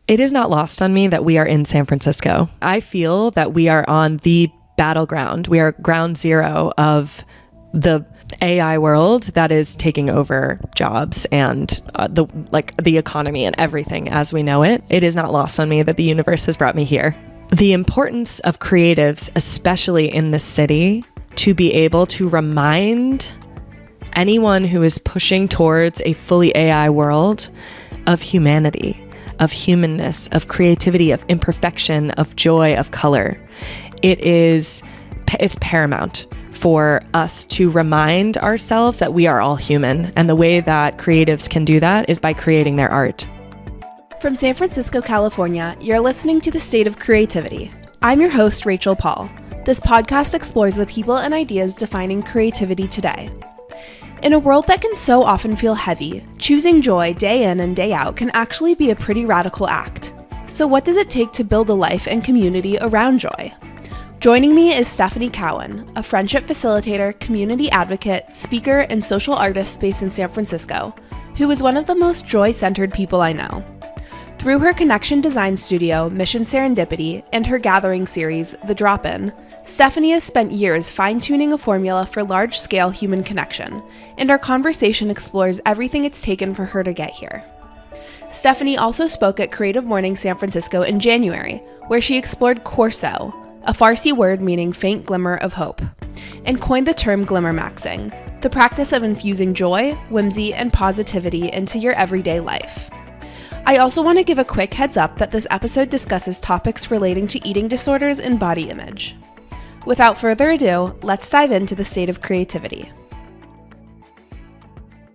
It is not lost on me that we are in San Francisco. I feel that we are on the battleground. We are ground zero of the AI world that is taking over jobs and the economy and everything as we know it. It is not lost on me that the universe has brought me here. The importance of creatives, especially in this city, to be able to remind anyone who is pushing towards a fully AI world of humanity, of humanness, of creativity, of imperfection, of joy, of color. It's paramount for us to remind ourselves that we are all human. And the way that creatives can do that is by creating their art. From San Francisco, California, you're listening to The State of Creativity. I'm your host, Rachel Paul. This podcast explores the people and ideas defining creativity today. In a world that can so often feel heavy, choosing joy day in and day out can actually be a pretty radical act. So what does it take to build a life and community around joy? Joining me is Stephanie Cowan, a friendship facilitator, community advocate, speaker, and social artist based in San Francisco, who is one of the most joy-centered people I know. Through her connection design studio, Mission Serendipity, and her gathering series, The Drop-In, Stephanie has spent years fine-tuning a formula for large-scale human connection, and our conversation explores everything it's taken for her to get here. Stephanie also spoke at CreativeMornings San Francisco in January, where she explored Coorsoo, a Farsi word meaning faint glimmer of hope, and coined the term glimmer maxing, the practice of infusing joy, whimsy, and positivity into your everyday life. I also want to give a quick heads up that this episode discusses topics relating to eating disorders and body image. Without further ado, let's dive into the state of creativity.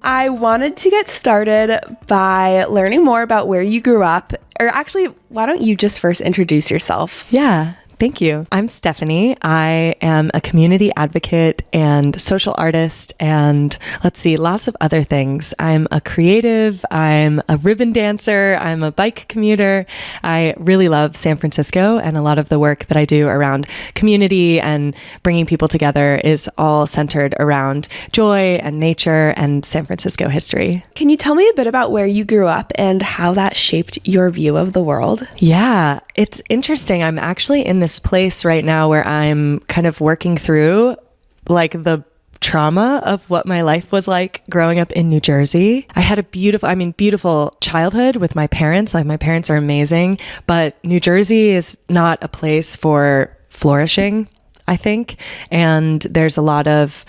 I wanted to get started by learning more about where you grew up, or actually, why don't you just first introduce yourself? Yeah. Thank you. I'm Stephanie. I am a community advocate and social artist and lots of other things. I'm a creative. I'm a ribbon dancer. I'm a bike commuter. I really love San Francisco, and a lot of the work that I do around community and bringing people together is all centered around joy and nature and San Francisco history. Can you tell me a bit about where you grew up and how that shaped your view of the world? Yeah, it's interesting. I'm actually in this place right now where I'm kind of working through the trauma of what my life was like growing up in New Jersey. I had a beautiful childhood with my parents. My parents are amazing, but New Jersey is not a place for flourishing, I think. And there's a lot of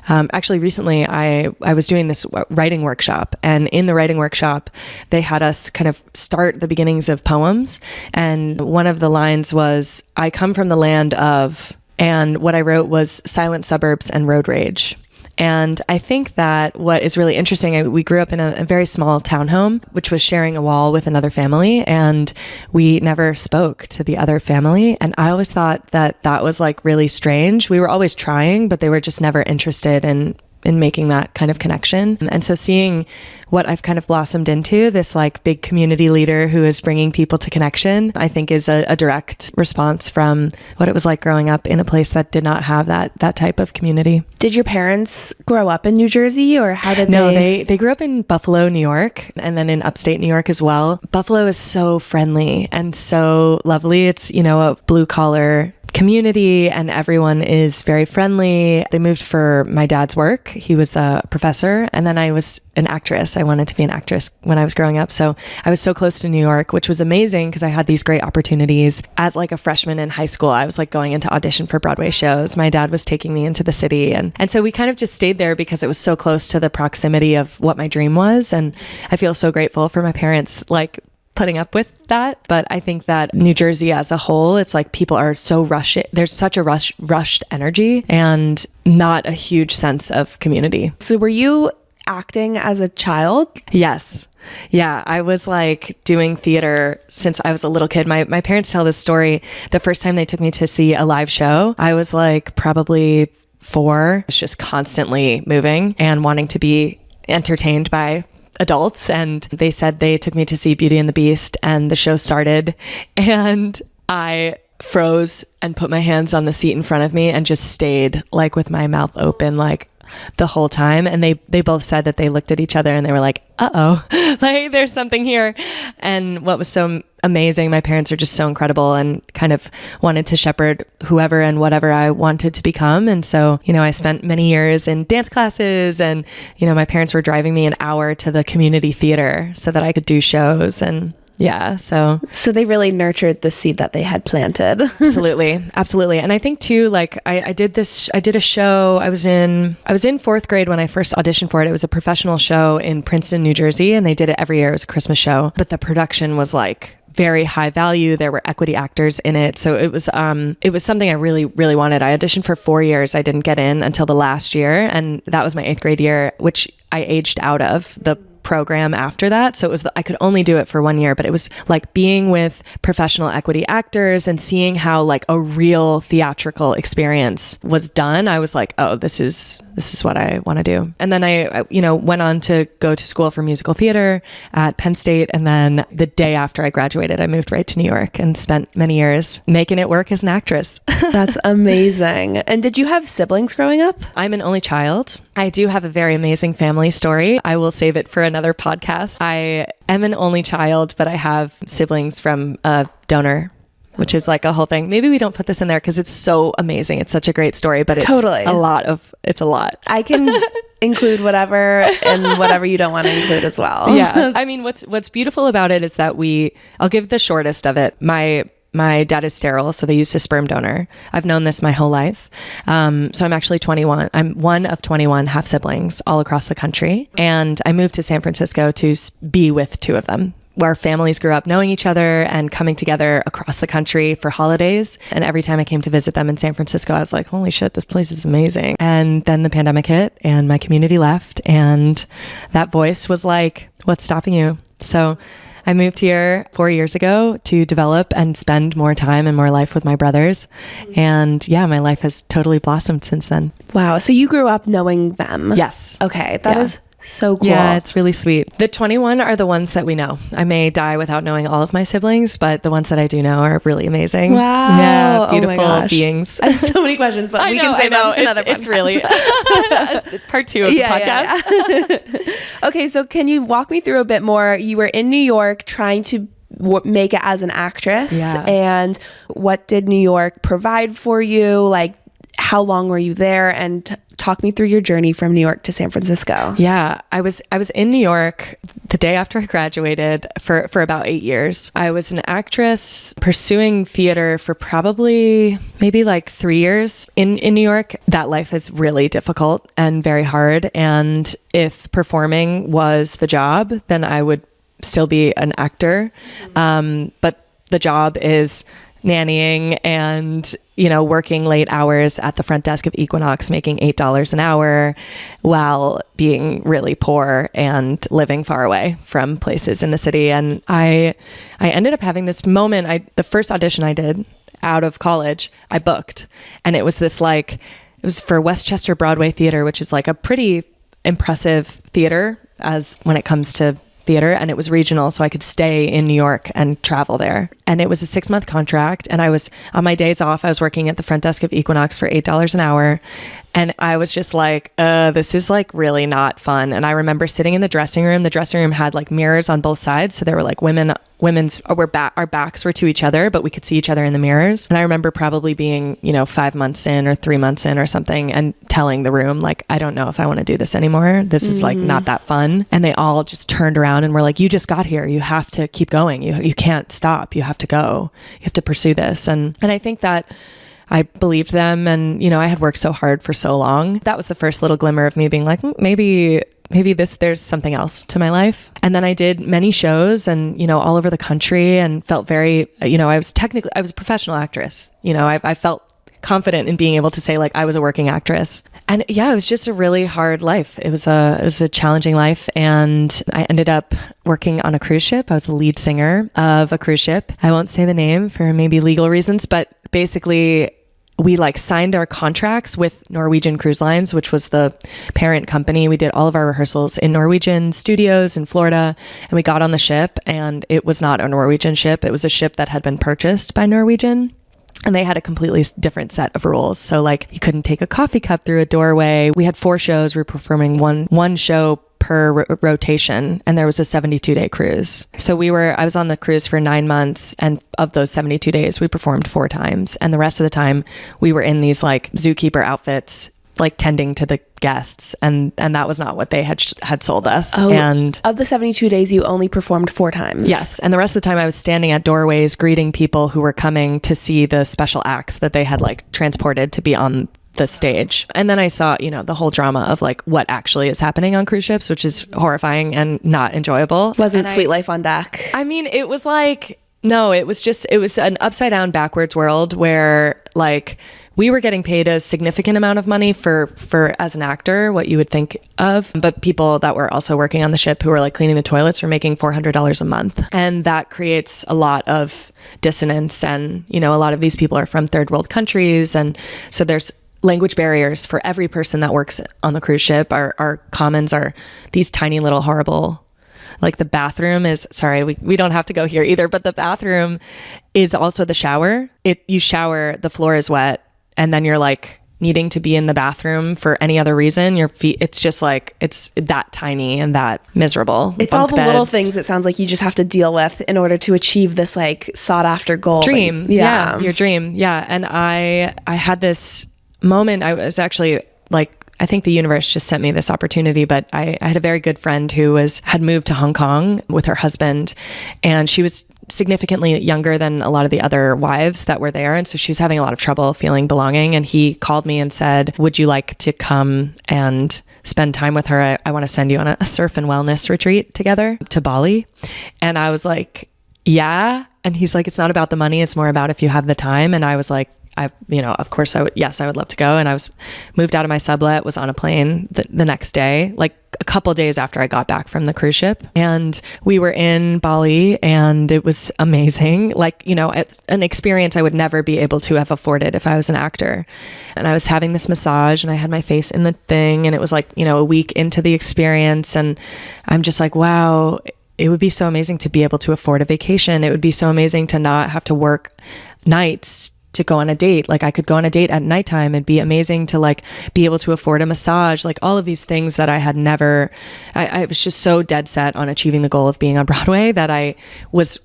actually, recently I was doing this writing workshop, and in the writing workshop, they had us kind of start the beginnings of poems. And one of the lines was, "I come from the land of," and what I wrote was "silent suburbs and road rage." And I think that what is really interesting, we grew up in a very small townhome, which was sharing a wall with another family, and we never spoke to the other family. And I always thought that was really strange. We were always trying, but they were just never interested in making that kind of connection. And so seeing what I've kind of blossomed into, this big community leader who is bringing people to connection, I think is a direct response from what it was like growing up in a place that did not have that type of community. Did your parents grow up in New Jersey, or how did No, they grew up in Buffalo, New York, and then in upstate New York as well. Buffalo is so friendly and so lovely. It's, a blue collar community, and everyone is very friendly. They moved for my dad's work. He was a professor, and then I was an actress. I wanted to be an actress when I was growing up. So I was so close to New York, which was amazing because I had these great opportunities. As a freshman in high school, I was going into audition for Broadway shows. My dad was taking me into the city. And so we kind of just stayed there because it was so close to the proximity of what my dream was. And I feel so grateful for my parents, putting up with that. But I think that New Jersey as a whole, it's people are so rushed. There's such a rushed energy and not a huge sense of community. So were you acting as a child? Yes. Yeah, I was doing theater since I was a little kid. My parents tell this story. The first time they took me to see a live show, I was probably 4. I was just constantly moving and wanting to be entertained by adults, and they said they took me to see Beauty and the Beast, and the show started, and I froze and put my hands on the seat in front of me and just stayed with my mouth open the whole time. And they both said that they looked at each other and they were like, uh-oh, like there's something here. And what was so amazing, my parents are just so incredible and kind of wanted to shepherd whoever and whatever I wanted to become. And so, I spent many years in dance classes, and, my parents were driving me an hour to the community theater so that I could do shows. And yeah, so they really nurtured the seed that they had planted. Absolutely. And I think too, like I did a show. I was in fourth grade when I first auditioned for it. It was a professional show in Princeton, New Jersey, and they did it every year. It was a Christmas show, but the production was like very high value. There were equity actors in it. So it was something I really, really wanted. I auditioned for 4 years. I didn't get in until the last year. And that was my 8th grade year, which I aged out of the program after that. So I could only do it for 1 year, but it was like being with professional equity actors and seeing how like a real theatrical experience was done. I was like, oh, this is what I want to do. And then I went on to go to school for musical theater at Penn State. And then the day after I graduated, I moved right to New York and spent many years making it work as an actress. That's amazing. And did you have siblings growing up? I'm an only child. I do have a very amazing family story. I will save it for another podcast. I am an only child, but I have siblings from a donor, which is like a whole thing. Maybe we don't put this in there because it's so amazing. It's such a great story, but it's totally a lot. I can include whatever and whatever you don't want to include as well. Yeah. I mean, what's beautiful about it is that I'll give the shortest of it. My dad is sterile, so they used a sperm donor. I've known this my whole life. So I'm actually 21. I'm one of 21 half siblings all across the country. And I moved to San Francisco to be with 2 of them, where families grew up knowing each other and coming together across the country for holidays. And every time I came to visit them in San Francisco, I was like, holy shit, this place is amazing. And then the pandemic hit and my community left. And that voice was like, what's stopping you? So I moved here 4 years ago to develop and spend more time and more life with my brothers. And yeah, my life has totally blossomed since then. Wow. So you grew up knowing them? Yes. Okay. That is so cool. Yeah, it's really sweet. The 21 are the ones that we know. I may die without knowing all of my siblings, but the ones that I do know are really amazing. Wow. Yeah, beautiful beings. I have so many questions, but we can save that for another podcast. It's really part 2 of the podcast. Yeah. Okay, so can you walk me through a bit more? You were in New York trying to make it as an actress. Yeah. And what did New York provide for you? Like, how long were you there? And talk me through your journey from New York to San Francisco. Yeah, I was in New York the day after I graduated for about 8 years. I was an actress pursuing theater for probably maybe like 3 years in New York. That life is really difficult and very hard. And if performing was the job, then I would still be an actor. But the job is nannying and, working late hours at the front desk of Equinox, making $8 an hour while being really poor and living far away from places in the city. And I ended up having this moment. The first audition I did out of college, I booked, and it was it was for Westchester Broadway Theater, which is like a pretty impressive theater as when it comes to theater, and it was regional, so I could stay in New York and travel there. And it was a 6-month contract, and I was on my days off, I was working at the front desk of Equinox for $8 an hour, and I was just like, this is like really not fun. And I remember sitting in the dressing room. The dressing room had like mirrors on both sides, so there were like our backs were to each other, but we could see each other in the mirrors. And I remember probably being 5 months in or 3 months in or something, and telling the room like, I don't know if I want to do this anymore. This is like not that fun. And they all just turned around and were like, you just got here, you have to keep going, you can't stop, you have to go, you have to pursue this. And I think that I believed them, and I had worked so hard for so long. That was the first little glimmer of me being like, maybe there's something else to my life. And then I did many shows and, all over the country, and felt very, I was a professional actress. I felt confident in being able to say like I was a working actress. And yeah, it was just a really hard life. It was a challenging life. And I ended up working on a cruise ship. I was the lead singer of a cruise ship. I won't say the name for maybe legal reasons, but basically we signed our contracts with Norwegian Cruise Lines, which was the parent company. We did all of our rehearsals in Norwegian studios in Florida, and we got on the ship, and it was not a Norwegian ship. It was a ship that had been purchased by Norwegian. And they had a completely different set of rules. So like you couldn't take a coffee cup through a doorway. We had 4 shows. We were performing one show per rotation, and there was a 72-day cruise. So I was on the cruise for 9 months, and of those 72 days, we performed 4 times. And the rest of the time, we were in these like zookeeper outfits, like tending to the guests, and that was not what they had sold us. Oh, and of the 72 days, you only performed 4 times. Yes, and the rest of the time I was standing at doorways greeting people who were coming to see the special acts that they had like transported to be on the stage. And then I saw, the whole drama of like what actually is happening on cruise ships, which is horrifying and not enjoyable. Wasn't sweet life on deck? I mean, it was like, no, it was an upside down backwards world where like we were getting paid a significant amount of money for as an actor, what you would think of, but people that were also working on the ship who were like cleaning the toilets were making $400 a month. And that creates a lot of dissonance. And, a lot of these people are from third world countries. And so there's language barriers for every person that works on the cruise ship. Our commons are these tiny little horrible, like the bathroom is, sorry, we don't have to go here either, but the bathroom is also the shower. You shower, the floor is wet, and then you're like needing to be in the bathroom for any other reason. Your feet, it's just like, it's that tiny and that miserable. It's all the little things it sounds like you just have to deal with in order to achieve this like sought after goal. Dream. Yeah. Your dream. Yeah. And I had this moment. I was actually like, I think the universe just sent me this opportunity, but I had a very good friend who had moved to Hong Kong with her husband, and she was significantly younger than a lot of the other wives that were there. And so she was having a lot of trouble feeling belonging. And he called me and said, would you like to come and spend time with her? I want to send you on a surf and wellness retreat together to Bali. And I was like, yeah. And he's like, it's not about the money. It's more about if you have the time. And I was like, of course I would love to go. And I was moved out of my sublet, was on a plane the next day, like a couple days after I got back from the cruise ship. And we were in Bali, and it was amazing. Like, it's an experience I would never be able to have afforded if I was an actor. And I was having this massage, and I had my face in the thing, and it was like, a week into the experience. And I'm just like, wow, it would be so amazing to be able to afford a vacation. It would be so amazing to not have to work nights to go on a date. Like I could go on a date at nighttime. It'd be amazing to like be able to afford a massage, like all of these things that I had never, I was just so dead set on achieving the goal of being on Broadway that I was,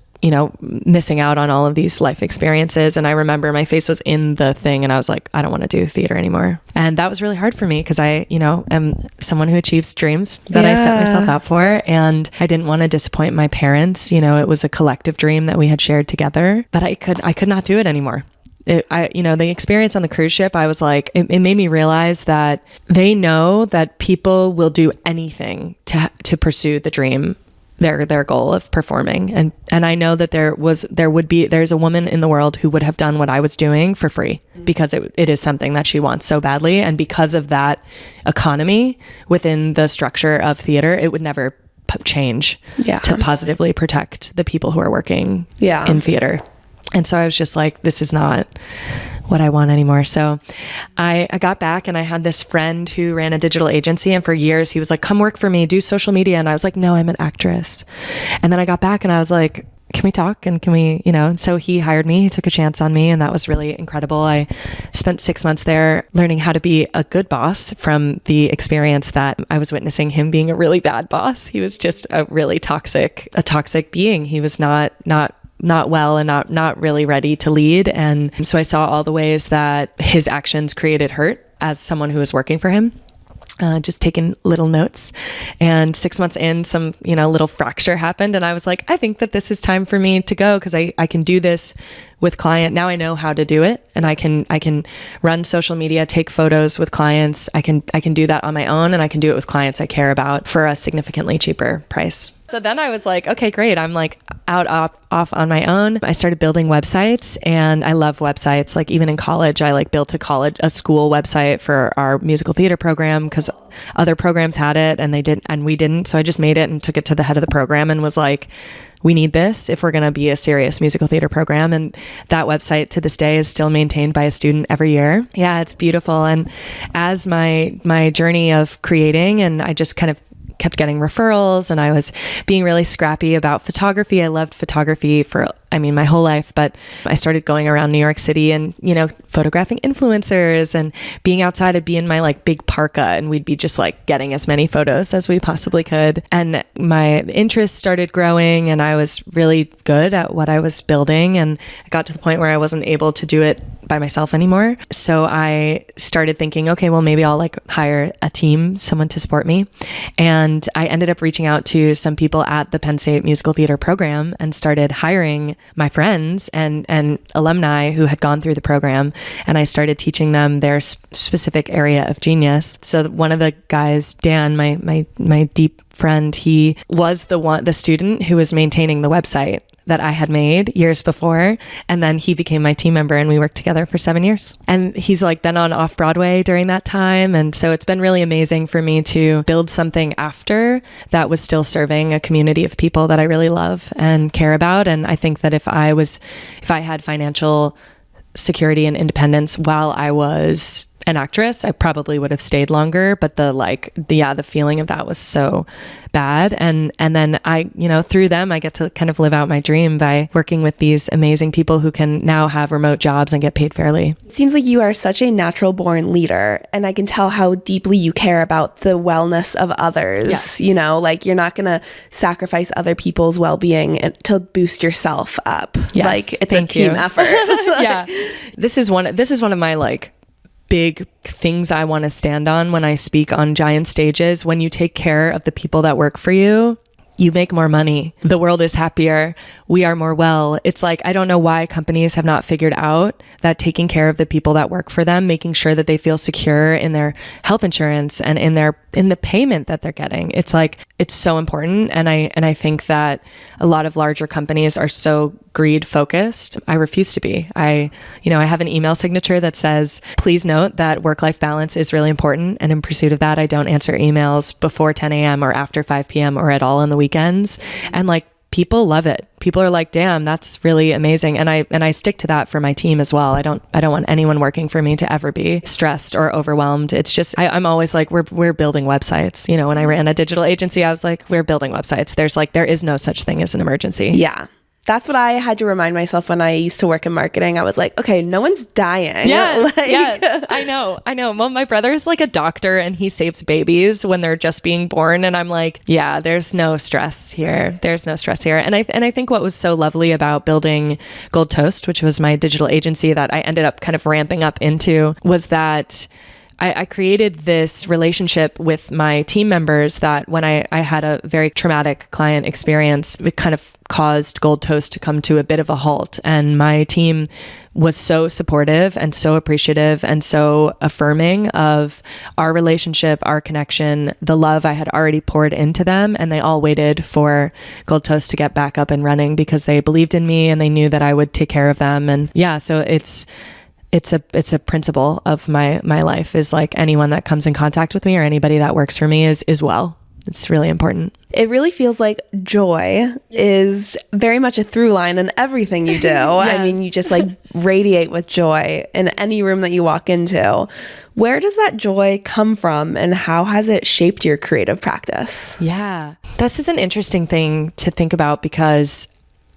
missing out on all of these life experiences. And I remember my face was in the thing, and I was like, I don't want to do theater anymore. And that was really hard for me because I, am someone who achieves dreams that I set myself out for. And I didn't want to disappoint my parents. It was a collective dream that we had shared together, but I could not do it anymore. The experience on the cruise ship, I was like, it made me realize that they know that people will do anything to pursue the dream, their goal of performing. And I know that there's a woman in the world who would have done what I was doing for free because it is something that she wants so badly. And because of that economy within the structure of theater, it would never change to positively protect the people who are working in theater. And so I was just like, this is not what I want anymore. So I got back, and I had this friend who ran a digital agency, and for years he was like, come work for me, do social media. And I was like, no, I'm an actress. And then I got back and I was like, can we talk? And can we, and so he hired me, he took a chance on me, and that was really incredible. I spent 6 months there learning how to be a good boss from the experience that I was witnessing him being a really bad boss. He was just a really toxic being. He was not well and not really ready to lead. And so I saw all the ways that his actions created hurt as someone who was working for him. Just taking little notes. And 6 months in, some, little fracture happened. And I was like, I think that this is time for me to go because I can do this with client. Now I know how to do it, and I can run social media, take photos with clients. I can do that on my own, and I can do it with clients I care about for a significantly cheaper price. So then I was like, okay, great. I'm like off on my own. I started building websites, and I love websites. Like even in college, I like built a school website for our musical theater program because other programs had it and we didn't. So I just made it and took it to the head of the program and was like, we need this if we're going to be a serious musical theater program. And that website to this day is still maintained by a student every year. Yeah, it's beautiful. And as my journey of creating, and I just kind of kept getting referrals, and I was being really scrappy about photography. I loved photography for my whole life, but I started going around New York City and, photographing influencers and being outside. I'd be in my like big parka and we'd be just like getting as many photos as we possibly could. And my interest started growing and I was really good at what I was building. And I got to the point where I wasn't able to do it by myself anymore. So I started thinking, okay, well, maybe I'll like hire a team, someone to support me. And I ended up reaching out to some people at the Penn State Musical Theater program and started hiring my friends and alumni who had gone through the program. And I started teaching them their specific area of genius. So one of the guys, Dan, my deep friend, he was the student who was maintaining the website that I had made years before. And then he became my team member and we worked together for 7 years. And he's like been on off-Broadway during that time. And so it's been really amazing for me to build something after that was still serving a community of people that I really love and care about. And I think that if I had financial security and independence while I was an actress, I probably would have stayed longer, but the feeling of that was so bad. And then I, through them, I get to kind of live out my dream by working with these amazing people who can now have remote jobs and get paid fairly. It seems like you are such a natural born leader, and I can tell how deeply you care about the wellness of others. Yes. You're not going to sacrifice other people's well-being to boost yourself up. Yes, it's a team effort. Yeah. This is one of my like big things I want to stand on when I speak on giant stages. When you take care of the people that work for you, you make more money. The world is happier. We are more well. It's like, I don't know why companies have not figured out that taking care of the people that work for them, making sure that they feel secure in their health insurance and in the payment that they're getting. It's like, it's so important. And I think that a lot of larger companies are so greed focused. I refuse to be. I have an email signature that says, please note that work-life balance is really important. And in pursuit of that, I don't answer emails before 10 a.m. or after 5 p.m. or at all on the weekends. And like, people love it. People are like, damn, that's really amazing. And I stick to that for my team as well. I don't want anyone working for me to ever be stressed or overwhelmed. It's just, I'm always like, we're building websites. When I ran a digital agency, I was like, we're building websites. There is no such thing as an emergency. Yeah. That's what I had to remind myself when I used to work in marketing. I was like, okay, no one's dying. Yes, yes. I know. Well, my brother's like a doctor and he saves babies when they're just being born. And I'm like, yeah, there's no stress here. And I think what was so lovely about building Gold Toast, which was my digital agency that I ended up kind of ramping up into, was that I created this relationship with my team members that when I had a very traumatic client experience, it kind of caused Gold Toast to come to a bit of a halt. And my team was so supportive and so appreciative and so affirming of our relationship, our connection, the love I had already poured into them. And they all waited for Gold Toast to get back up and running because they believed in me and they knew that I would take care of them. And yeah, so it's a principle of my life, is like anyone that comes in contact with me or anybody that works for me is well. It's really important. It really feels like joy is very much a through line in everything you do. Yes. I mean, you just like radiate with joy in any room that you walk into. Where does that joy come from and how has it shaped your creative practice? Yeah, this is an interesting thing to think about because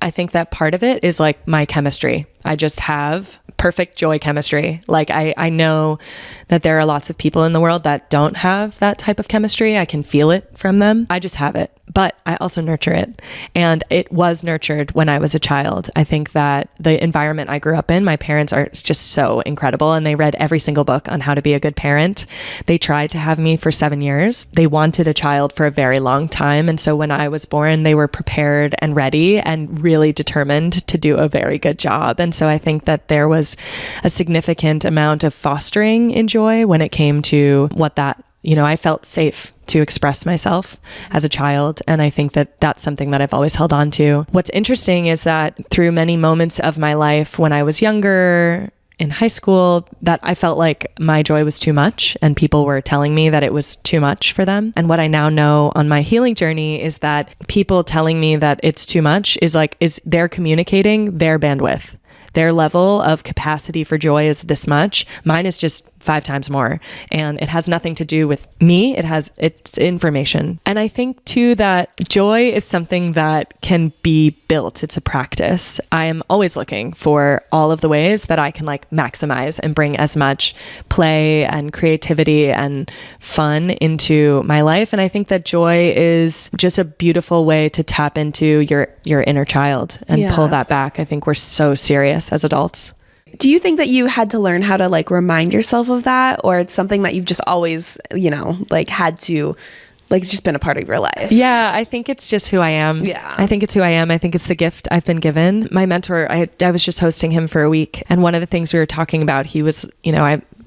I think that part of it is like my chemistry. I just have perfect joy chemistry. Like I know that there are lots of people in the world that don't have that type of chemistry. I can feel it from them. I just have it, but I also nurture it. And it was nurtured when I was a child. I think that the environment I grew up in, my parents are just so incredible and they read every single book on how to be a good parent. They tried to have me for 7 years. They wanted a child for a very long time. And so when I was born, they were prepared and ready and really determined to do a very good job. And so I think that there was a significant amount of fostering in joy when it came to what that, I felt safe to express myself as a child. And I think that that's something that I've always held on to. What's interesting is that through many moments of my life when I was younger, in high school, that I felt like my joy was too much and people were telling me that it was too much for them. And what I now know on my healing journey is that people telling me that it's too much is they're communicating their bandwidth. Their level of capacity for joy is this much. Mine is just 5 times more. And it has nothing to do with me. It's information. And I think too that joy is something that can be built. It's a practice. I am always looking for all of the ways that I can like maximize and bring as much play and creativity and fun into my life. And I think that joy is just a beautiful way to tap into your inner child and pull that back. I think we're so serious as adults. Do you think that you had to learn how to like remind yourself of that, or it's something that you've just always, like had to, like it's just been a part of your life? Yeah, I think it's just who I am. Yeah. I think it's who I am. I think it's the gift I've been given. My mentor, I was just hosting him for a week. And one of the things we were talking about, he was,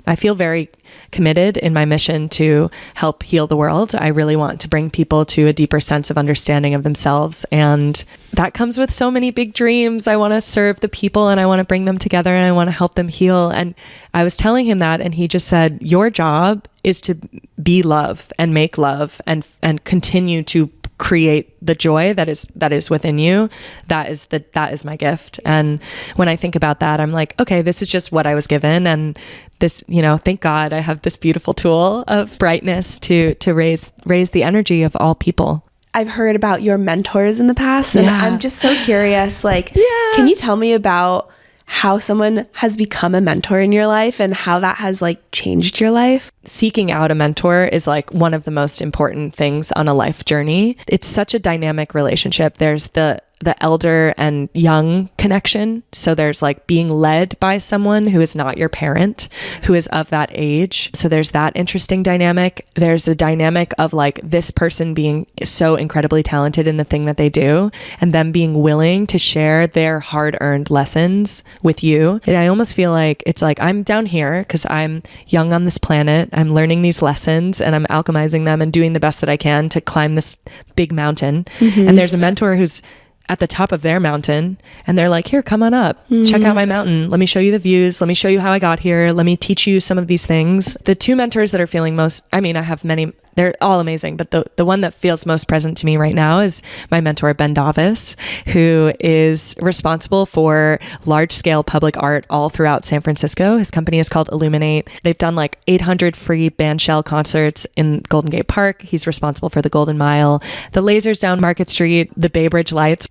I feel very committed in my mission to help heal the world. I really want to bring people to a deeper sense of understanding of themselves. And that comes with so many big dreams. I want to serve the people and I want to bring them together and I want to help them heal. And I was telling him that, and he just said, your job is to be love and make love and continue to create the joy that is within you. That is my gift. And when I think about that, I'm like, okay, this is just what I was given. And this, thank God I have this beautiful tool of brightness to raise the energy of all people. I've heard about your mentors in the past, and I'm just so curious, can you tell me about how someone has become a mentor in your life and how that has like changed your life? Seeking out a mentor is like one of the most important things on a life journey. It's such a dynamic relationship. There's the elder and young connection. So there's like being led by someone who is not your parent, who is of that age. So there's that interesting dynamic. There's a dynamic of like this person being so incredibly talented in the thing that they do, and them being willing to share their hard-earned lessons with you. And I almost feel like it's like I'm down here because I'm young on this planet. I'm learning these lessons and I'm alchemizing them and doing the best that I can to climb this big mountain. Mm-hmm. And there's a mentor who's at the top of their mountain and they're like, here, come on up, check out my mountain. Let me show you the views. Let me show you how I got here. Let me teach you some of these things. The 2 mentors that are feeling most, I have many, they're all amazing, but the one that feels most present to me right now is my mentor, Ben Davis, who is responsible for large scale public art all throughout San Francisco. His company is called Illuminate. They've done like 800 free bandshell concerts in Golden Gate Park. He's responsible for the Golden Mile, the lasers down Market Street, the Bay Bridge lights.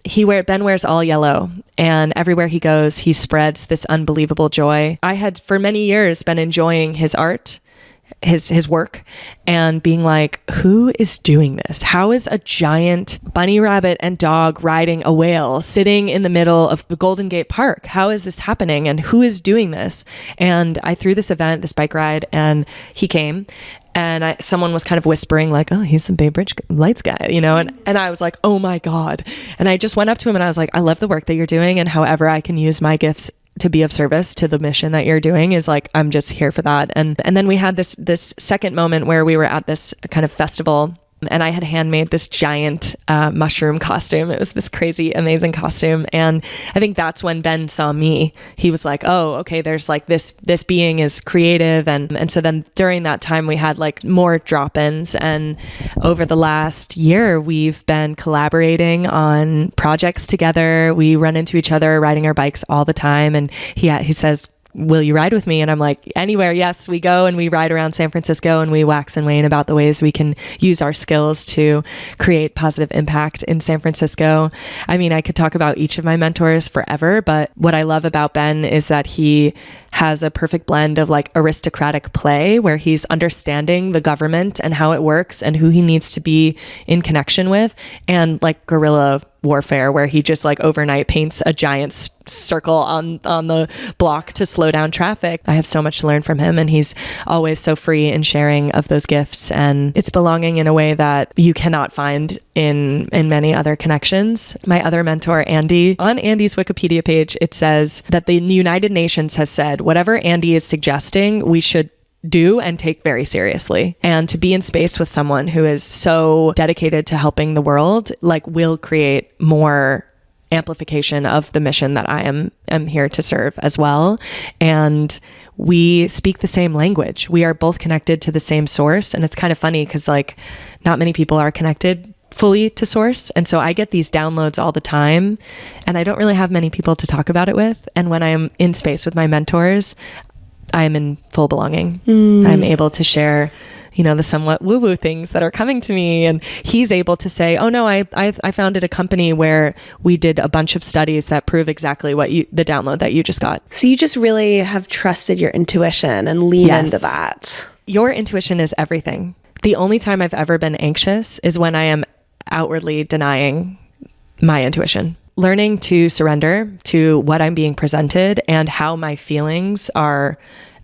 Ben wears all yellow, and everywhere he goes, he spreads this unbelievable joy. I had for many years been enjoying his art, his work, and being like, who is doing this? How is a giant bunny rabbit and dog riding a whale sitting in the middle of the Golden Gate Park? How is this happening? And who is doing this? And I threw this event, this bike ride, and he came. And someone was kind of whispering like, oh, he's the Bay Bridge Lights guy, and I was like, oh my God. And I just went up to him and I was like, I love the work that you're doing, and however I can use my gifts to be of service to the mission that you're doing is like, I'm just here for that. And then we had this second moment where we were at this kind of festival, and I had handmade this giant mushroom costume. It was this crazy, amazing costume. And I think that's when Ben saw me. He was like, oh, okay, there's like this being is creative. And so then during that time, we had like more drop-ins. And over the last year, we've been collaborating on projects together. We run into each other riding our bikes all the time. And he says, will you ride with me? And I'm like, anywhere. Yes, we go and we ride around San Francisco and we wax and wane about the ways we can use our skills to create positive impact in San Francisco. I could talk about each of my mentors forever, but what I love about Ben is that he has a perfect blend of like aristocratic play where he's understanding the government and how it works and who he needs to be in connection with, and like guerrilla warfare where he just like overnight paints a giant circle on the block to slow down traffic. I have so much to learn from him, and he's always so free in sharing of those gifts, and it's belonging in a way that you cannot find in many other connections. My other mentor, Andy, on Andy's Wikipedia page, it says that the United Nations has said whatever Andy is suggesting, we should do and take very seriously. And to be in space with someone who is so dedicated to helping the world, like, will create more amplification of the mission that I am here to serve as well. And we speak the same language. We are both connected to the same source. And it's kind of funny because like not many people are connected fully to source. And so I get these downloads all the time, and I don't really have many people to talk about it with. And when I'm in space with my mentors, I'm in full belonging. I'm able to share, the somewhat woo-woo things that are coming to me. And he's able to say, oh no, I founded a company where we did a bunch of studies that prove exactly the download that you just got. So you just really have trusted your intuition and lean into that. Your intuition is everything. The only time I've ever been anxious is when I am outwardly denying my intuition. Learning to surrender to what I'm being presented and how my feelings are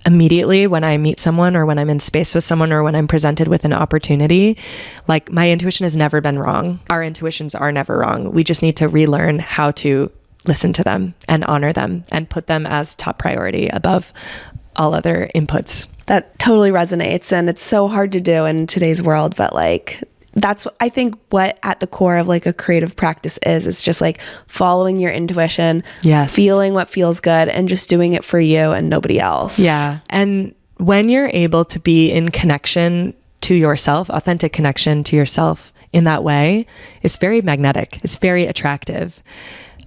immediately when I meet someone or when I'm in space with someone or when I'm presented with an opportunity. Like, my intuition has never been wrong. Our intuitions are never wrong. We just need to relearn how to listen to them and honor them and put them as top priority above all other inputs. That totally resonates, and it's so hard to do in today's world, but like, that's, I think, what at the core of like a creative practice is. It's just like following your intuition, feeling what feels good, and just doing it for you and nobody else. Yeah. And when you're able to be in connection to yourself, authentic connection to yourself in that way, it's very magnetic. It's very attractive.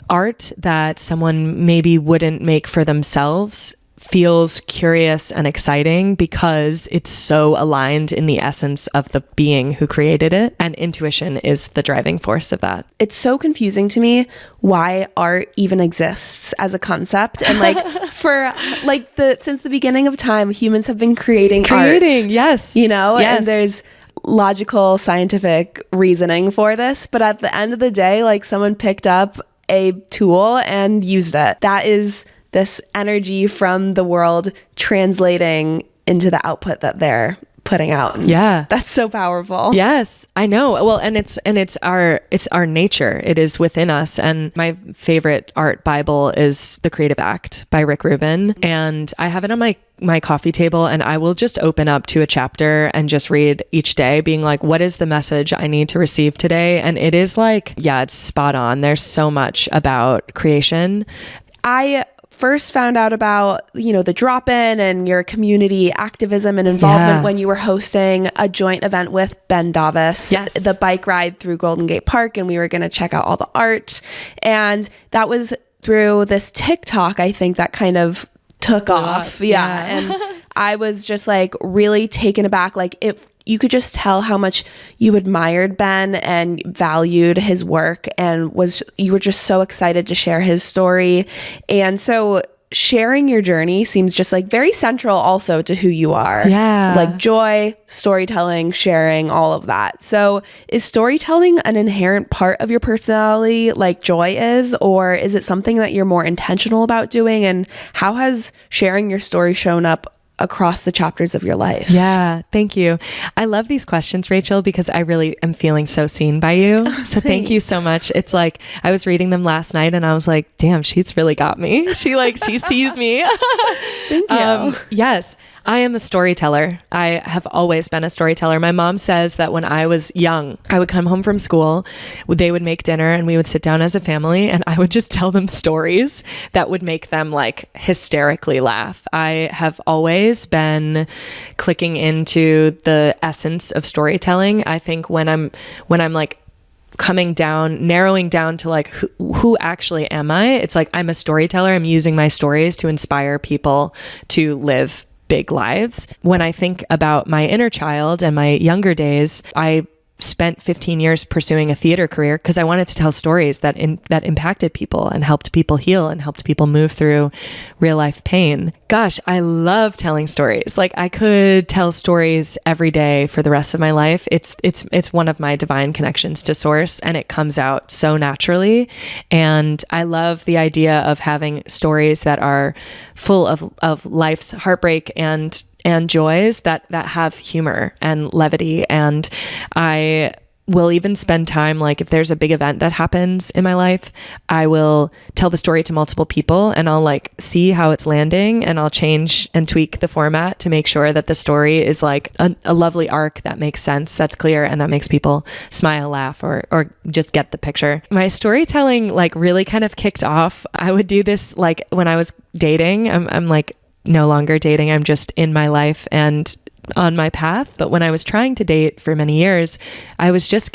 Art that someone maybe wouldn't make for themselves feels curious and exciting because it's so aligned in the essence of the being who created it. And intuition is the driving force of that. It's so confusing to me why art even exists as a concept. And like, for like since the beginning of time, humans have been creating art. Yes. And there's logical, scientific reasoning for this. But at the end of the day, like, someone picked up a tool and used it. That is this energy from the world translating into the output that they're putting out. Yeah. That's so powerful. Yes, I know. Well, and it's our nature. It is within us. And my favorite art Bible is The Creative Act by Rick Rubin. And I have it on my coffee table, and I will just open up to a chapter and just read each day, being like, what is the message I need to receive today? And it is like, it's spot on. There's so much about creation. I first found out about, the drop-in and your community activism and involvement when you were hosting a joint event with Ben Davis, the bike ride through Golden Gate Park, and we were going to check out all the art. And that was through this TikTok, I think, that kind of took off. Yeah. And I was just like really taken aback. Like, if you could just tell how much you admired Ben and valued his work, and you were just so excited to share his story. And so sharing your journey seems just like very central also to who you are. Yeah. Like joy, storytelling, sharing, all of that. So is storytelling an inherent part of your personality like joy is, or is it something that you're more intentional about doing? And how has sharing your story shown up across the chapters of your life? Yeah, thank you. I love these questions, Rachel, because I really am feeling so seen by you. So thank you so much. It's like, I was reading them last night and I was like, damn, she's really got me. She's teased me. Thank you. Yes, I am a storyteller. I have always been a storyteller. My mom says that when I was young, I would come home from school, they would make dinner and we would sit down as a family and I would just tell them stories that would make them like hysterically laugh. I have always been clicking into the essence of storytelling. I think when I'm like narrowing down to like, who actually am I? It's like, I'm a storyteller. I'm using my stories to inspire people to live big lives. When I think about my inner child and my younger days, I spent 15 years pursuing a theater career because I wanted to tell stories that impacted people and helped people heal and helped people move through real life pain. Gosh, I love telling stories. Like, I could tell stories every day for the rest of my life. It's one of my divine connections to source, and it comes out so naturally. And I love the idea of having stories that are full of life's heartbreak and joys that have humor and levity. And I will even spend time, like if there's a big event that happens in my life, I will tell the story to multiple people and I'll like see how it's landing, and I'll change and tweak the format to make sure that the story is like a lovely arc that makes sense, that's clear, and that makes people smile, laugh, or just get the picture. My storytelling like really kind of kicked off. I would do this like when I was dating. I'm like no longer dating. I'm just in my life and on my path. But when I was trying to date for many years, I was just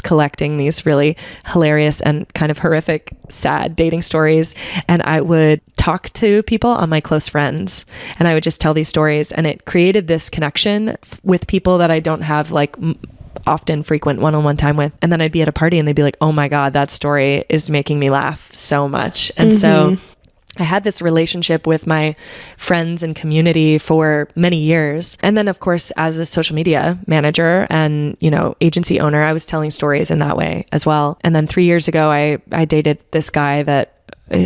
collecting these really hilarious and kind of horrific, sad dating stories. And I would talk to people on my close friends, and I would just tell these stories, and it created this connection with people that I don't have like often frequent one-on-one time with. And then I'd be at a party and they'd be like, oh my God, that story is making me laugh so much. And so I had this relationship with my friends and community for many years. And then of course, as a social media manager and, agency owner, I was telling stories in that way as well. And then 3 years ago, I dated this guy that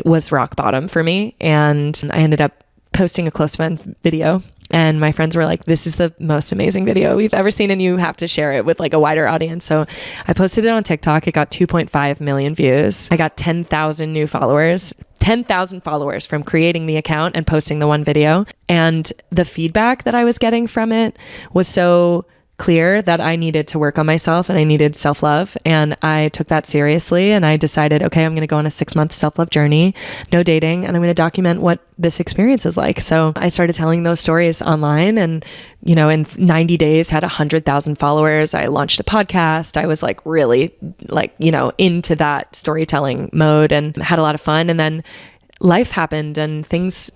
was rock bottom for me. And I ended up posting a close friend video. And my friends were like, this is the most amazing video we've ever seen, and you have to share it with like a wider audience. So I posted it on TikTok. It got 2.5 million views. I got 10,000 new followers, 10,000 followers from creating the account and posting the one video. And the feedback that I was getting from it was so clear that I needed to work on myself and I needed self-love. And I took that seriously, and I decided, okay, I'm going to go on a 6-month self-love journey, no dating, and I'm going to document what this experience is like. So I started telling those stories online, and, in 90 days had 100,000 followers. I launched a podcast. I was like really into that storytelling mode and had a lot of fun. And then life happened and things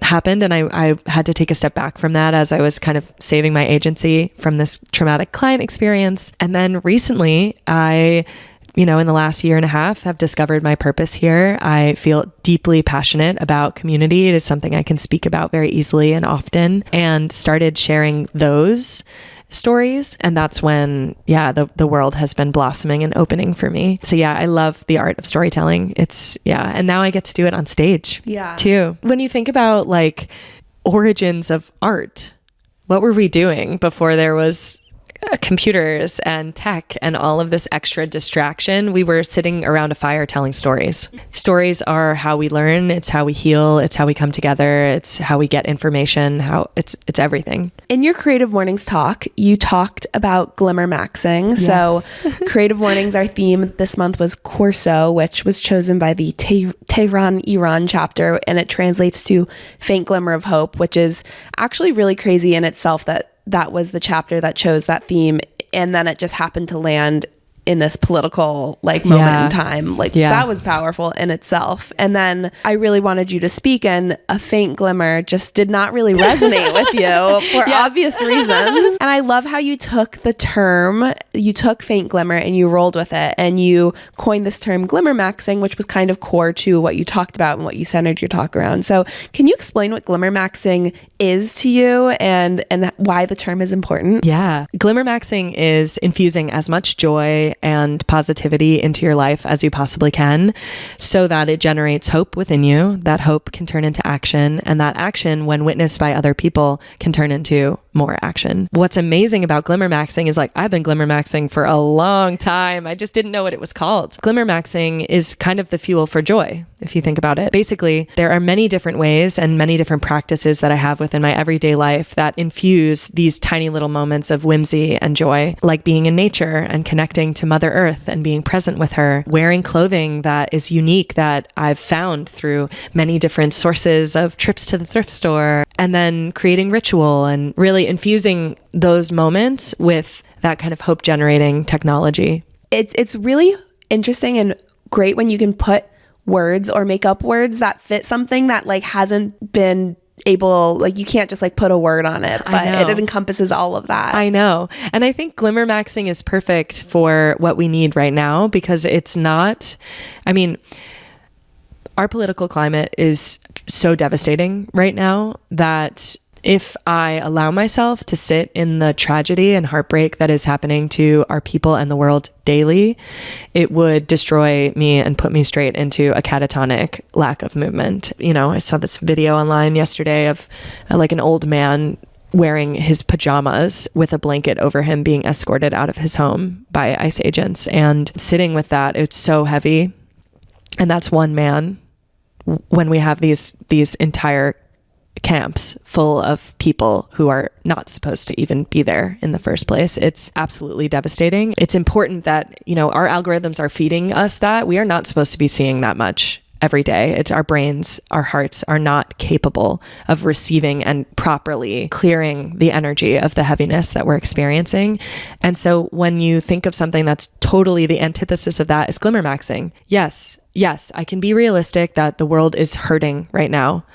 happened, and I had to take a step back from that as I was kind of saving my agency from this traumatic client experience. And then recently I, in the last year and a half, have discovered my purpose here. I feel deeply passionate about community. It is something I can speak about very easily and often, and started sharing those stories. And that's when, the world has been blossoming and opening for me. So I love the art of storytelling. And now I get to do it on stage too. When you think about like origins of art, what were we doing before there was computers and tech and all of this extra distraction? We were sitting around a fire telling stories. Stories are how we learn. It's how we heal. It's how we come together. It's how we get information. It's everything. In your Creative Mornings talk, you talked about Glimmer maxing. Yes. So Creative Mornings, our theme this month was Coorsoo, which was chosen by the Tehran, Iran chapter, and it translates to faint glimmer of hope, which is actually really crazy in itself that was the chapter that chose that theme, and then it just happened to land in this political moment in time. That was powerful in itself. And then I really wanted you to speak, and a faint glimmer just did not really resonate with you for obvious reasons. And I love how you took faint glimmer and you rolled with it, and you coined this term glimmer maxing, which was kind of core to what you talked about and what you centered your talk around. So can you explain what glimmer maxing is to you and why the term is important? Yeah. Glimmer maxing is infusing as much joy and positivity into your life as you possibly can, so that it generates hope within you. That hope can turn into action, and that action, when witnessed by other people, can turn into more action. What's amazing about glimmer maxing is I've been glimmer maxing for a long time. I just didn't know what it was called. Glimmer maxing is kind of the fuel for joy, if you think about it. Basically, there are many different ways and many different practices that I have within my everyday life that infuse these tiny little moments of whimsy and joy, like being in nature and connecting to Mother Earth and being present with her, wearing clothing that is unique that I've found through many different sources of trips to the thrift store, and then creating ritual and really infusing those moments with that kind of hope generating technology. It's really interesting and great when you can put words or make up words that fit something that hasn't been able, you can't just put a word on it, but it encompasses all of that. I know. And I think glimmer maxing is perfect for what we need right now, because it's not, our political climate is so devastating right now that if I allow myself to sit in the tragedy and heartbreak that is happening to our people and the world daily, it would destroy me and put me straight into a catatonic lack of movement. I saw this video online yesterday of an old man wearing his pajamas with a blanket over him being escorted out of his home by ICE agents, and sitting with that, it's so heavy. And that's one man when we have these entire camps full of people who are not supposed to even be there in the first place. It's absolutely devastating. It's important that, our algorithms are feeding us that. We are not supposed to be seeing that much every day. It's our brains, our hearts are not capable of receiving and properly clearing the energy of the heaviness that we're experiencing. And so when you think of something that's totally the antithesis of that, is glimmer maxing. Yes, I can be realistic that the world is hurting right now.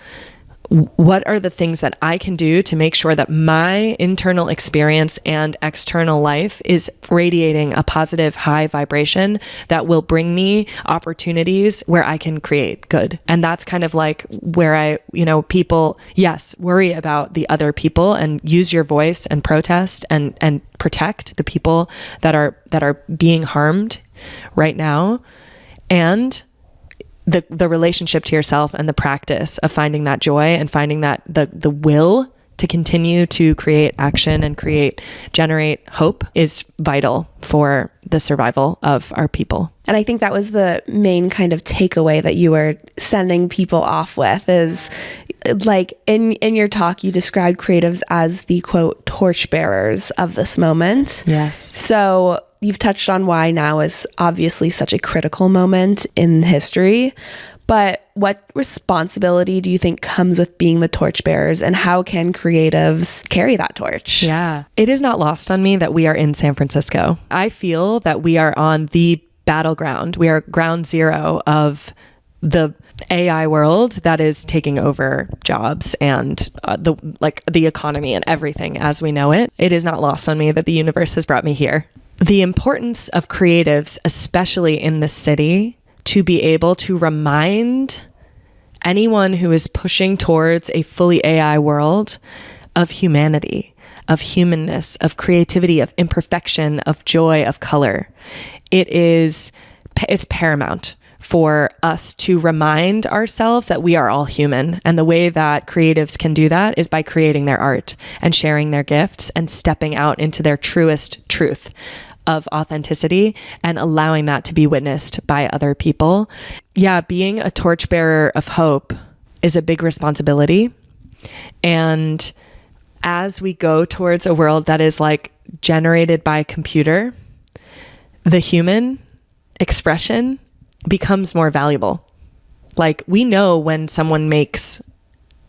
What are the things that I can do to make sure that my internal experience and external life is radiating a positive high vibration that will bring me opportunities where I can create good? And that's kind of like where people, yes, worry about the other people and use your voice and protest and protect the people that are being harmed right now. And the relationship to yourself and the practice of finding that joy and finding that the will to continue to create action and generate hope is vital for the survival of our people. And I think that was the main kind of takeaway that you were sending people off with, is like in your talk, you described creatives as the quote torchbearers of this moment. Yes. So you've touched on why now is obviously such a critical moment in history, but what responsibility do you think comes with being the torchbearers, and how can creatives carry that torch? Yeah, it is not lost on me that we are in San Francisco. I feel that we are on the battleground. We are ground zero of the AI world that is taking over jobs and the economy and everything as we know it. It is not lost on me that the universe has brought me here. The importance of creatives, especially in this city, to be able to remind anyone who is pushing towards a fully AI world of humanity, of humanness, of creativity, of imperfection, of joy, of color. It's paramount for us to remind ourselves that we are all human. And the way that creatives can do that is by creating their art and sharing their gifts and stepping out into their truest truth of authenticity and allowing that to be witnessed by other people. Yeah, being a torchbearer of hope is a big responsibility. And as we go towards a world that is like generated by a computer, the human expression becomes more valuable. Like, we know when someone makes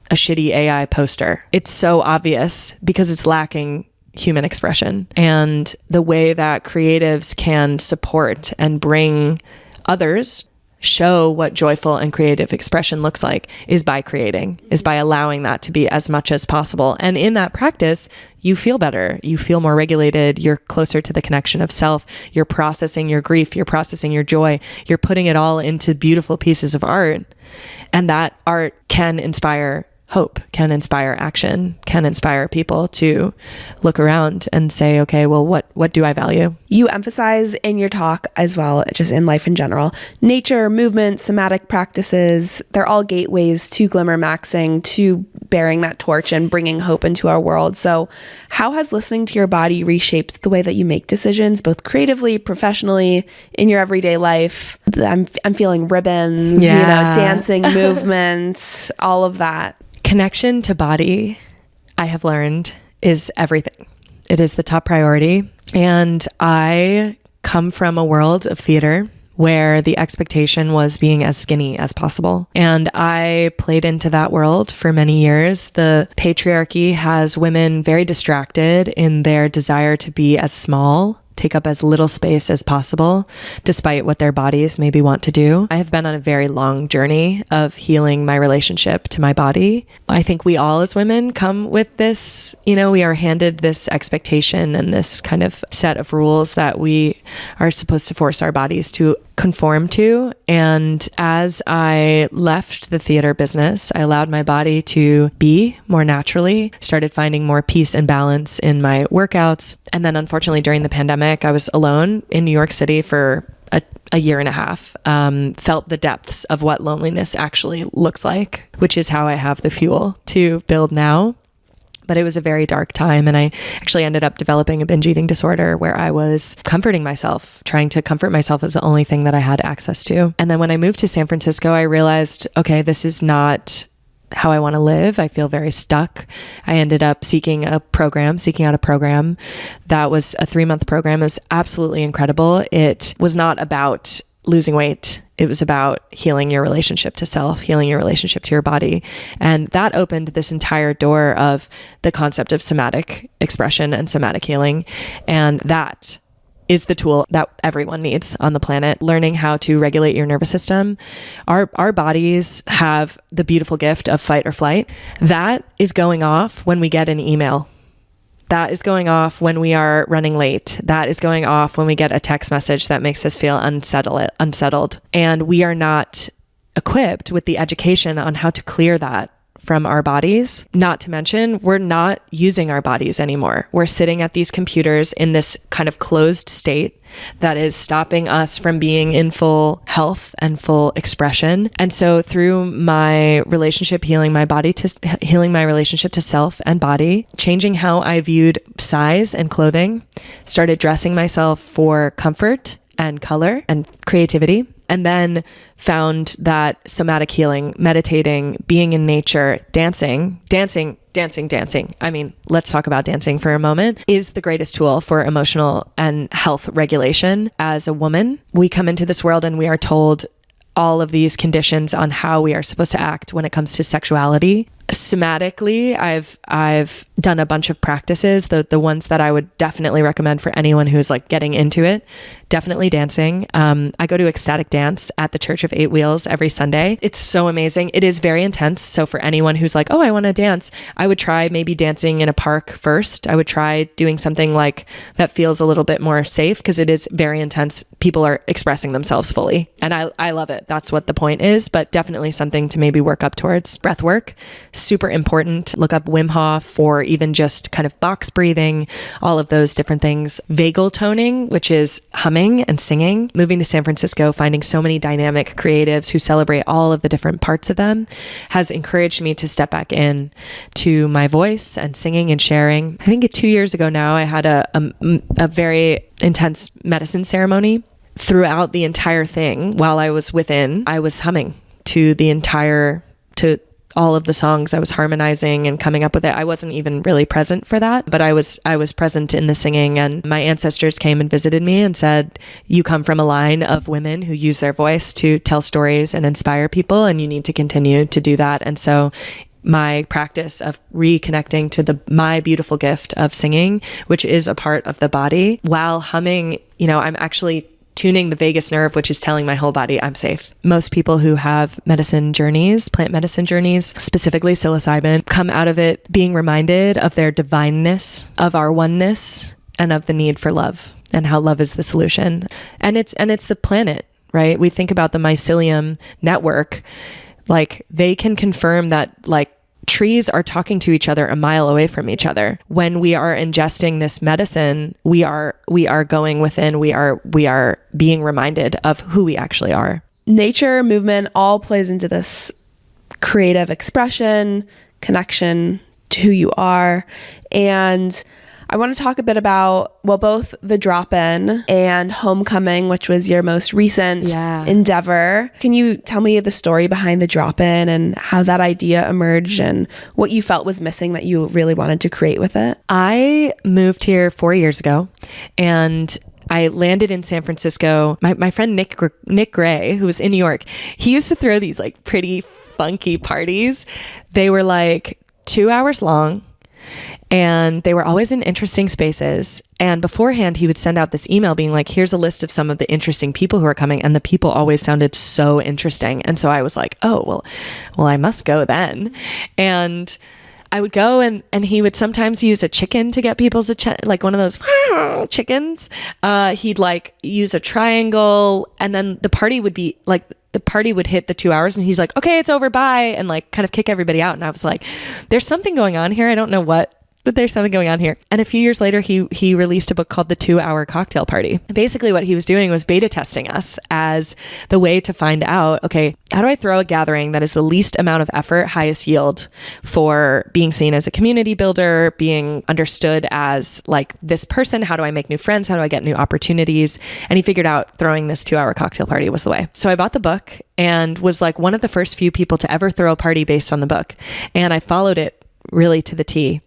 a shitty AI poster. It's so obvious because it's lacking human expression. And the way that creatives can support and bring others, show what joyful and creative expression looks like, is by creating, is by allowing that to be as much as possible. And in that practice, you feel better, you feel more regulated, you're closer to the connection of self, you're processing your grief, you're processing your joy, you're putting it all into beautiful pieces of art. And that art can inspire hope, can inspire action, can inspire people to look around and say, okay, well, what do I value? You emphasize in your talk as well, just in life in general, nature, movement, somatic practices, they're all gateways to glimmer maxing, to bearing that torch and bringing hope into our world. So how has listening to your body reshaped the way that you make decisions, both creatively, professionally, in your everyday life? I'm feeling ribbons, dancing movements, all of that. Connection to body, I have learned, is everything. It is the top priority. And I come from a world of theater where the expectation was being as skinny as possible. And I played into that world for many years. The patriarchy has women very distracted in their desire to be as small, take up as little space as possible, despite what their bodies maybe want to do. I have been on a very long journey of healing my relationship to my body. I think we all as women come with this, we are handed this expectation and this kind of set of rules that we are supposed to force our bodies to conform to. And as I left the theater business, I allowed my body to be more naturally, started finding more peace and balance in my workouts. And then unfortunately during the pandemic, I was alone in New York City for a year and a half, felt the depths of what loneliness actually looks like, which is how I have the fuel to build now. But it was a very dark time, and I actually ended up developing a binge eating disorder where I was comforting myself, trying to comfort myself as the only thing that I had access to. And then when I moved to San Francisco, I realized, okay, this is not how I want to live. I feel very stuck. I ended up seeking out a program that was a 3-month program. It was absolutely incredible. It was not about losing weight. It was about healing your relationship to self, healing your relationship to your body. And that opened this entire door of the concept of somatic expression and somatic healing. And that is the tool that everyone needs on the planet. Learning how to regulate your nervous system. Our bodies have the beautiful gift of fight or flight. That is going off when we get an email. That is going off when we are running late. That is going off when we get a text message that makes us feel unsettled. And we are not equipped with the education on how to clear that from our bodies. Not to mention, we're not using our bodies anymore. We're sitting at these computers in this kind of closed state that is stopping us from being in full health and full expression. And so through my relationship healing my body to healing my relationship to self and body, changing how I viewed size and clothing, started dressing myself for comfort and color and creativity. And then found that somatic healing, meditating, being in nature, dancing. I mean, let's talk about dancing for a moment, is the greatest tool for emotional and health regulation. As a woman, we come into this world and we are told all of these conditions on how we are supposed to act when it comes to sexuality. Somatically, I've done a bunch of practices. The ones that I would definitely recommend for anyone who's like getting into it, definitely dancing. I go to ecstatic dance at the Church of Eight Wheels every Sunday. It's so amazing. It is very intense. So for anyone who's like, oh, I want to dance, I would try maybe dancing in a park first. I would try doing something like that feels a little bit more safe because it is very intense. People are expressing themselves fully. And I love it. That's what the point is, but definitely something to maybe work up towards. Breath work, super important. Look up Wim Hof or even just kind of box breathing, all of those different things. Vagal toning, which is humming and singing. Moving to San Francisco, finding so many dynamic creatives who celebrate all of the different parts of them has encouraged me to step back in to my voice and singing and sharing. I think 2 years ago now, I had a very intense medicine ceremony. Throughout the entire thing, while I was within, I was humming to all of the songs. I was harmonizing and coming up with it. I wasn't even really present for that, but I was present in the singing, and my ancestors came and visited me and said, you come from a line of women who use their voice to tell stories and inspire people, and you need to continue to do that. And so my practice of reconnecting to my beautiful gift of singing, which is a part of the body, while humming, I'm actually tuning the vagus nerve, which is telling my whole body I'm safe. Most people who have medicine journeys, plant medicine journeys, specifically psilocybin, come out of it being reminded of their divineness, of our oneness, and of the need for love, and how love is the solution. And it's the planet, right? We think about the mycelium network, like they can confirm that like trees are talking to each other a mile away from each other. When we are ingesting this medicine, we are going within, we are being reminded of who we actually are. Nature, movement, all plays into this creative expression, connection to who you are. And I want to talk a bit about, both the drop-in and Homecoming, which was your most recent endeavor. Can you tell me the story behind the drop-in and how that idea emerged and what you felt was missing that you really wanted to create with it? I moved here 4 years ago, and I landed in San Francisco. My friend Nick Gray, who was in New York, he used to throw these like pretty funky parties. They were like 2 hours long, and they were always in interesting spaces. And beforehand, he would send out this email being like, here's a list of some of the interesting people who are coming. And the people always sounded so interesting. And so I was like, oh, well, I must go then. And I would go, and he would sometimes use a chicken to get people's like one of those chickens. He'd like use a triangle, and then the party would be like, the party would hit the 2 hours, and he's like, okay, it's over, bye, and like kind of kick everybody out. And I was like, there's something going on here. I don't know what, but there's something going on here. And a few years later, he released a book called The 2 Hour Cocktail Party. Basically what he was doing was beta testing us as the way to find out, okay, how do I throw a gathering that is the least amount of effort, highest yield for being seen as a community builder, being understood as like this person? How do I make new friends? How do I get new opportunities? And he figured out throwing this 2 hour cocktail party was the way. So I bought the book and was like one of the first few people to ever throw a party based on the book. And I followed it really to the T.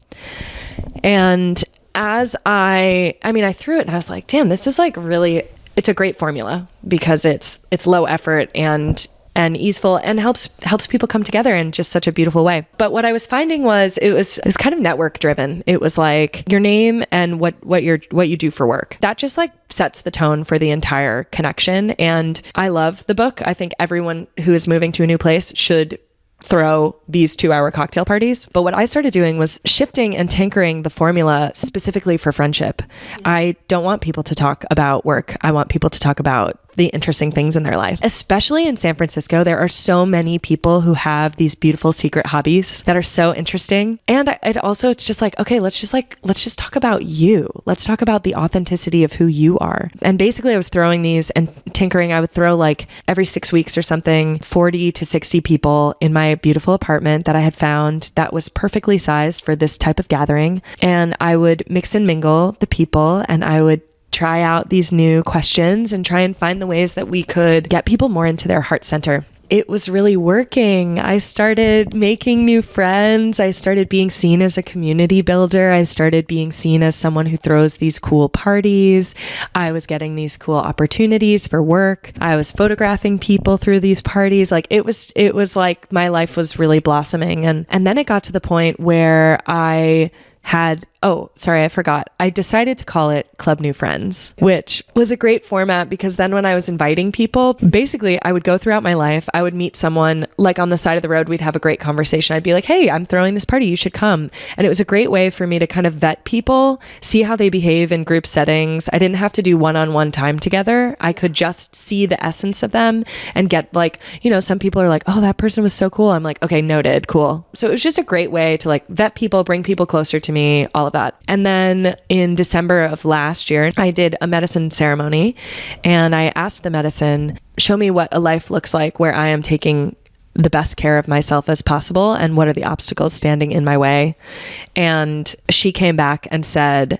And as I threw it and I was like, damn, this is like really, it's a great formula because it's low effort and easeful and helps people come together in just such a beautiful way. But what I was finding was it was kind of network driven. It was like your name and what you do for work. That just like sets the tone for the entire connection. And I love the book. I think everyone who is moving to a new place should throw these 2-hour cocktail parties. But what I started doing was shifting and tinkering the formula specifically for friendship. I don't want people to talk about work. I want people to talk about the interesting things in their life. Especially in San Francisco, there are so many people who have these beautiful secret hobbies that are so interesting. And it's just like, okay, let's just talk about you. Let's talk about the authenticity of who you are. And basically I was throwing these and tinkering. I would throw like every 6 weeks or something, 40 to 60 people in my beautiful apartment that I had found that was perfectly sized for this type of gathering. And I would mix and mingle the people, and I would try out these new questions and try and find the ways that we could get people more into their heart center. It was really working. I started making new friends. I started being seen as a community builder. I started being seen as someone who throws these cool parties. I was getting these cool opportunities for work. I was photographing people through these parties. Like it was like my life was really blossoming. And then it got to the point where I decided to call it Club New Friends, which was a great format because then when I was inviting people, basically I would go throughout my life. I would meet someone like on the side of the road. We'd have a great conversation. I'd be like, hey, I'm throwing this party. You should come. And it was a great way for me to kind of vet people, see how they behave in group settings. I didn't have to do one-on-one time together. I could just see the essence of them and get like, some people are like, oh, that person was so cool. I'm like, okay, noted, cool. So it was just a great way to like vet people, bring people closer to me, all of that. And then in December of last year, I did a medicine ceremony and I asked the medicine, show me what a life looks like where I am taking the best care of myself as possible and what are the obstacles standing in my way. And she came back and said,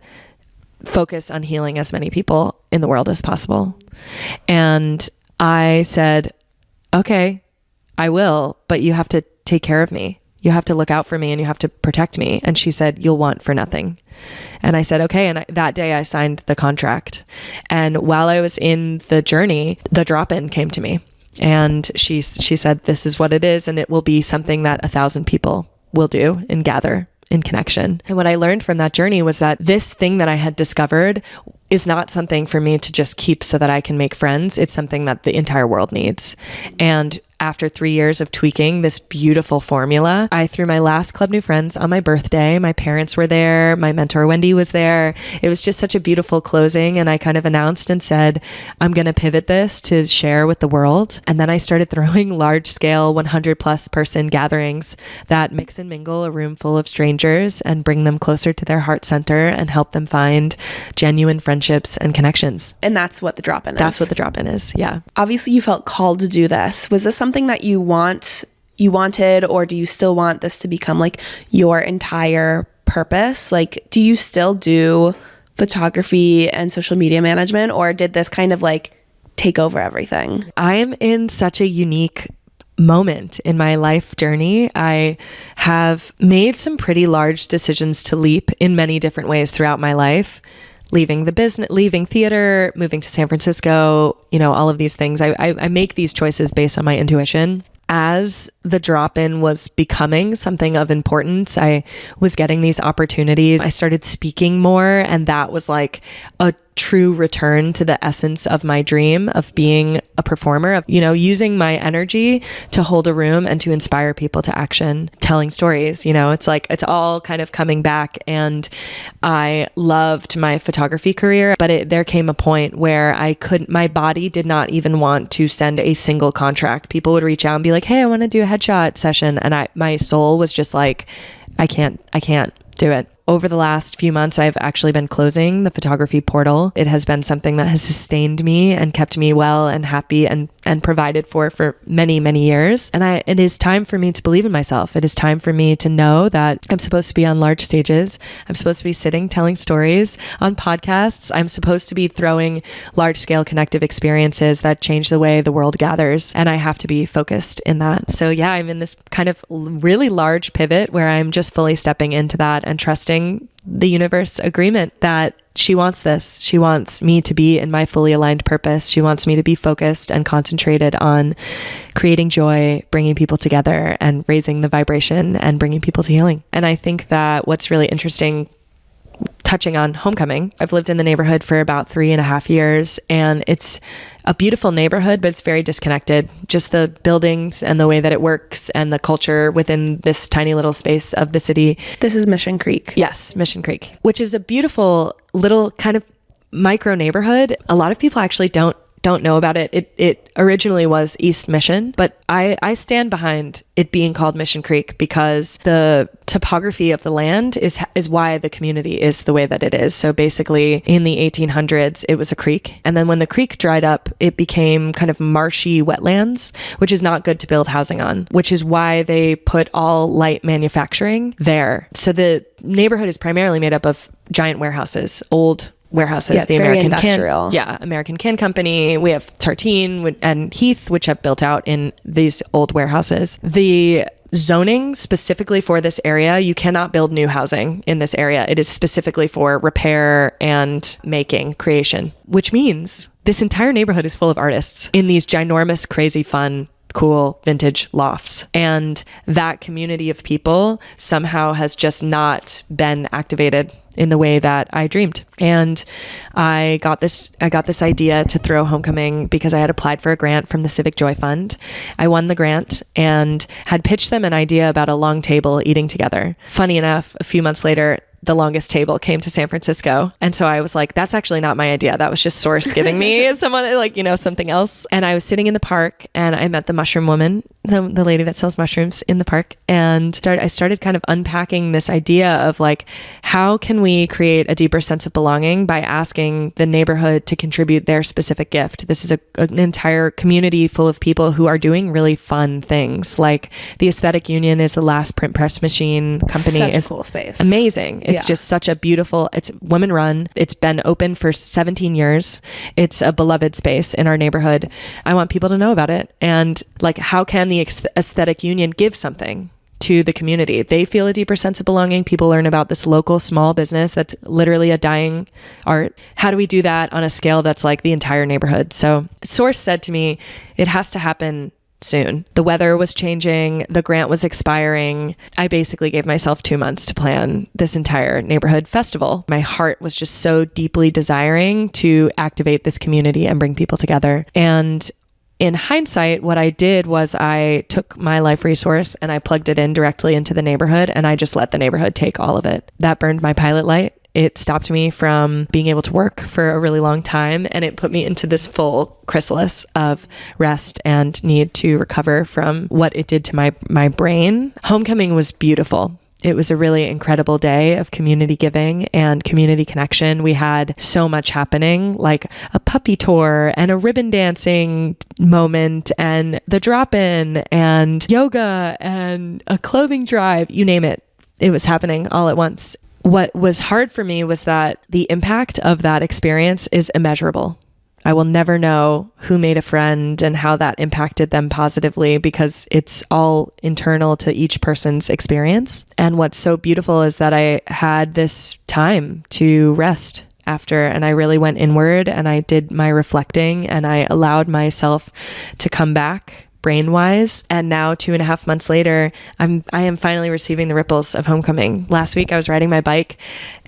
focus on healing as many people in the world as possible. And I said, okay, I will, but you have to take care of me. You have to look out for me and you have to protect me. And she said, you'll want for nothing. And I said, okay. And that day I signed the contract. And while I was in the journey, the drop-in came to me. And she said, this is what it is. And it will be something that 1,000 people will do and gather in connection. And what I learned from that journey was that this thing that I had discovered is not something for me to just keep so that I can make friends. It's something that the entire world needs. And after 3 years of tweaking this beautiful formula, I threw my last Club New Friends on my birthday. My parents were there. My mentor, Wendy, was there. It was just such a beautiful closing. And I kind of announced and said, I'm going to pivot this to share with the world. And then I started throwing large scale 100 plus person gatherings that mix and mingle a room full of strangers and bring them closer to their heart center and help them find genuine friendships and connections. And that's what the drop-in is. That's what the drop-in is. Yeah. Obviously you felt called to do this. Was this something that you wanted, or do you still want this to become like your entire purpose? Like, do you still do photography and social media management, or did this kind of like take over everything? I'm in such a unique moment in my life journey. I have made some pretty large decisions to leap in many different ways throughout my life. Leaving the business, leaving theater, moving to San Francisco, all of these things. I make these choices based on my intuition. As the drop-in was becoming something of importance, I was getting these opportunities. I started speaking more, and that was like a true return to the essence of my dream of being a performer, of, using my energy to hold a room and to inspire people to action, telling stories. It's like, it's all kind of coming back. And I loved my photography career, but there came a point where my body did not even want to send a single contract. People would reach out and be like, hey, I want to do a headshot session. And my soul was just like, I can't do it. Over the last few months, I've actually been closing the photography portal. It has been something that has sustained me and kept me well and happy and provided for many, many years. And it is time for me to believe in myself. It is time for me to know that I'm supposed to be on large stages. I'm supposed to be sitting, telling stories on podcasts. I'm supposed to be throwing large scale connective experiences that change the way the world gathers. And I have to be focused in that. So yeah, I'm in this kind of really large pivot where I'm just fully stepping into that and trusting the universe agreement that she wants this. She wants me to be in my fully aligned purpose. She wants me to be focused and concentrated on creating joy, bringing people together, and raising the vibration and bringing people to healing. And I think that what's really interesting, touching on homecoming, I've lived in the neighborhood for about 3.5 years, and it's a beautiful neighborhood, but it's very disconnected. Just the buildings and the way that it works and the culture within this tiny little space of the city. This is Mission Creek. Yes, Mission Creek, which is a beautiful little kind of micro neighborhood. A lot of people actually don't know about it. It originally was East Mission, but I stand behind it being called Mission Creek because the topography of the land is why the community is the way that it is. So basically in the 1800s, it was a creek. And then when the creek dried up, it became kind of marshy wetlands, which is not good to build housing on, which is why they put all light manufacturing there. So the neighborhood is primarily made up of giant warehouses, old warehouses. Yeah, it's very industrial. American Can Company. We have Tartine and Heath, which have built out in these old warehouses. The zoning specifically for this area, you cannot build new housing in this area. It is specifically for repair and creation, which means this entire neighborhood is full of artists in these ginormous, crazy, fun, cool vintage lofts. And that community of people somehow has just not been activated in the way that I dreamed. And I got this idea to throw homecoming because I had applied for a grant from the Civic Joy Fund. I won the grant and had pitched them an idea about a long table eating together. Funny enough, a few months later, the longest table came to San Francisco. And so I was like, that's actually not my idea. That was just Source giving me someone something else. And I was sitting in the park and I met the mushroom woman, the lady that sells mushrooms in the park. And I started kind of unpacking this idea of like, how can we create a deeper sense of belonging by asking the neighborhood to contribute their specific gift? This is an entire community full of people who are doing really fun things. Like the Aesthetic Union is the last print press machine company. Such a cool space. Amazing. It's just such a beautiful, it's women run. It's been open for 17 years. It's a beloved space in our neighborhood. I want people to know about it. And like, how can the Aesthetic Union give something to the community? They feel a deeper sense of belonging. People learn about this local small business that's literally a dying art. How do we do that on a scale that's like the entire neighborhood? So Source said to me, it has to happen soon. The weather was changing. The grant was expiring. I basically gave myself 2 months to plan this entire neighborhood festival. My heart was just so deeply desiring to activate this community and bring people together. And in hindsight, what I did was I took my life resource and I plugged it in directly into the neighborhood, and I just let the neighborhood take all of it. That burned my pilot light. It stopped me from being able to work for a really long time, and it put me into this full chrysalis of rest and need to recover from what it did to my brain. Homecoming was beautiful. It was a really incredible day of community giving and community connection. We had so much happening, like a puppy tour and a ribbon dancing moment and the drop-in and yoga and a clothing drive, you name it. It was happening all at once. What was hard for me was that the impact of that experience is immeasurable. I will never know who made a friend and how that impacted them positively because it's all internal to each person's experience. And what's so beautiful is that I had this time to rest after, and I really went inward and I did my reflecting and I allowed myself to come back brain-wise. And now 2.5 months later, I am finally receiving the ripples of homecoming. Last week, I was riding my bike